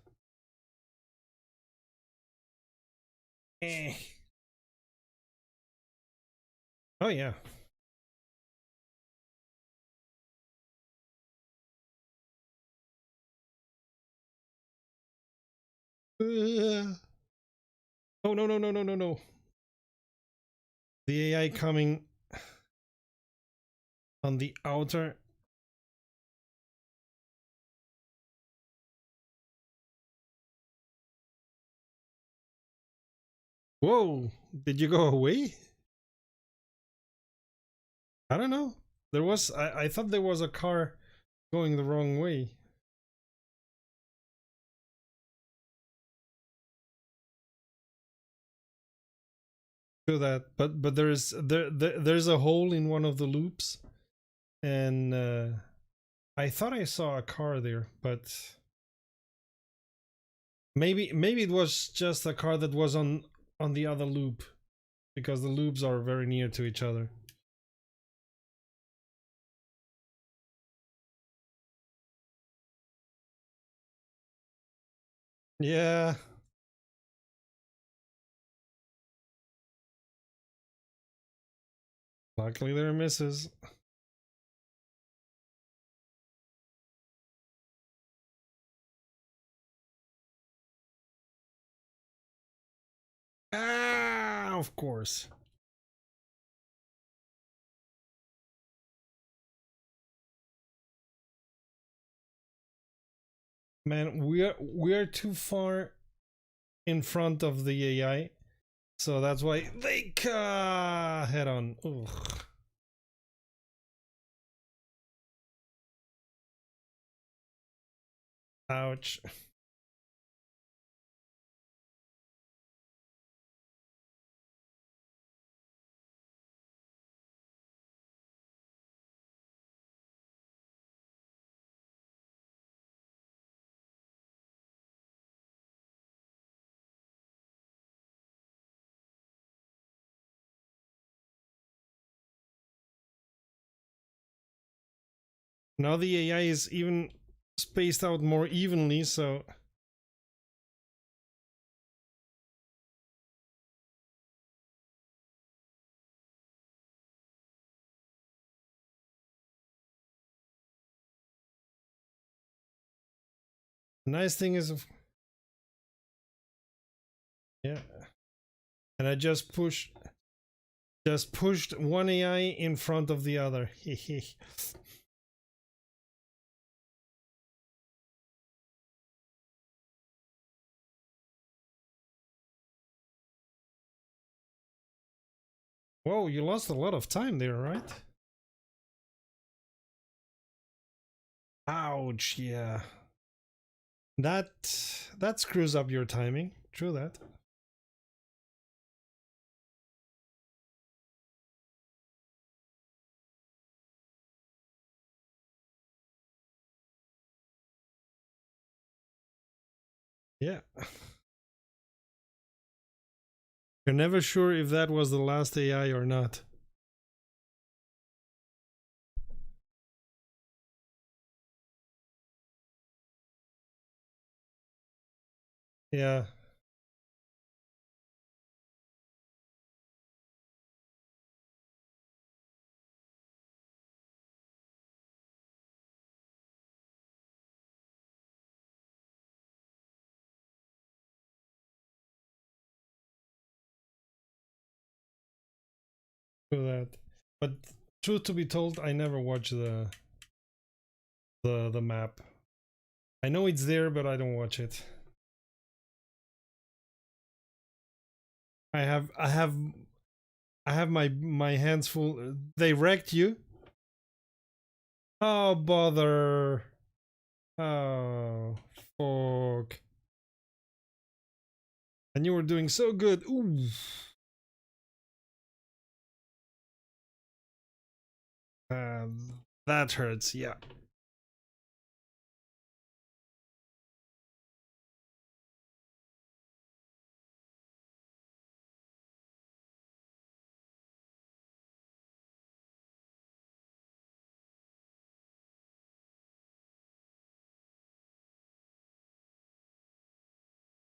Oh yeah. Oh no no no no no no. The AI coming on the outer. Whoa, did you go away? I don't know. There was, I thought there was a car going the wrong way. To that, but there's a hole in one of the loops, and I thought I saw a car there, but maybe it was just a car that was on the other loop, because the loops are very near to each other. Yeah. Luckily there are misses. Ah, of course. Man, we're too far in front of the AI, so that's why they head on. Ugh. Ouch. Now the AI is even spaced out more evenly, so the nice thing is, yeah, and I just pushed one AI in front of the other. Whoa, you lost a lot of time there, right? Ouch, yeah. That screws up your timing. True that. Yeah. You're never sure if that was the last AI or not. Yeah. True that. But truth to be told, I never watch the map. I know it's there, but I don't watch it. I have my hands full. They wrecked you? Oh bother. Oh fuck. And you were doing so good. Ooh. That hurts, yeah.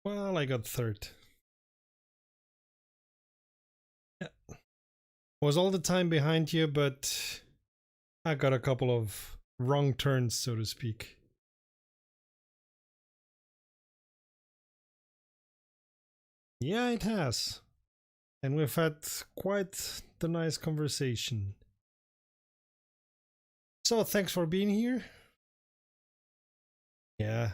Well, I got third. Yeah. Was all the time behind you, but I got a couple of wrong turns, so to speak. Yeah, it has. And we've had quite the nice conversation. So thanks for being here. Yeah.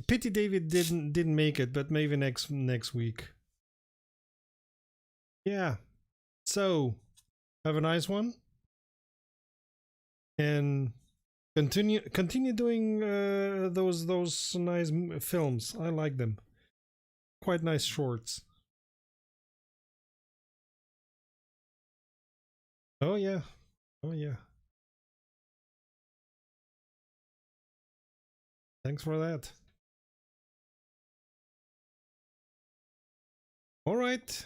Pity David didn't make it, but maybe next week. Yeah. So have a nice one. And continue doing those nice films. I like them. Quite nice shorts. Oh yeah. Oh yeah. Thanks for that. All right.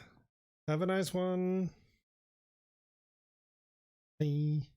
Have a nice one. Bye.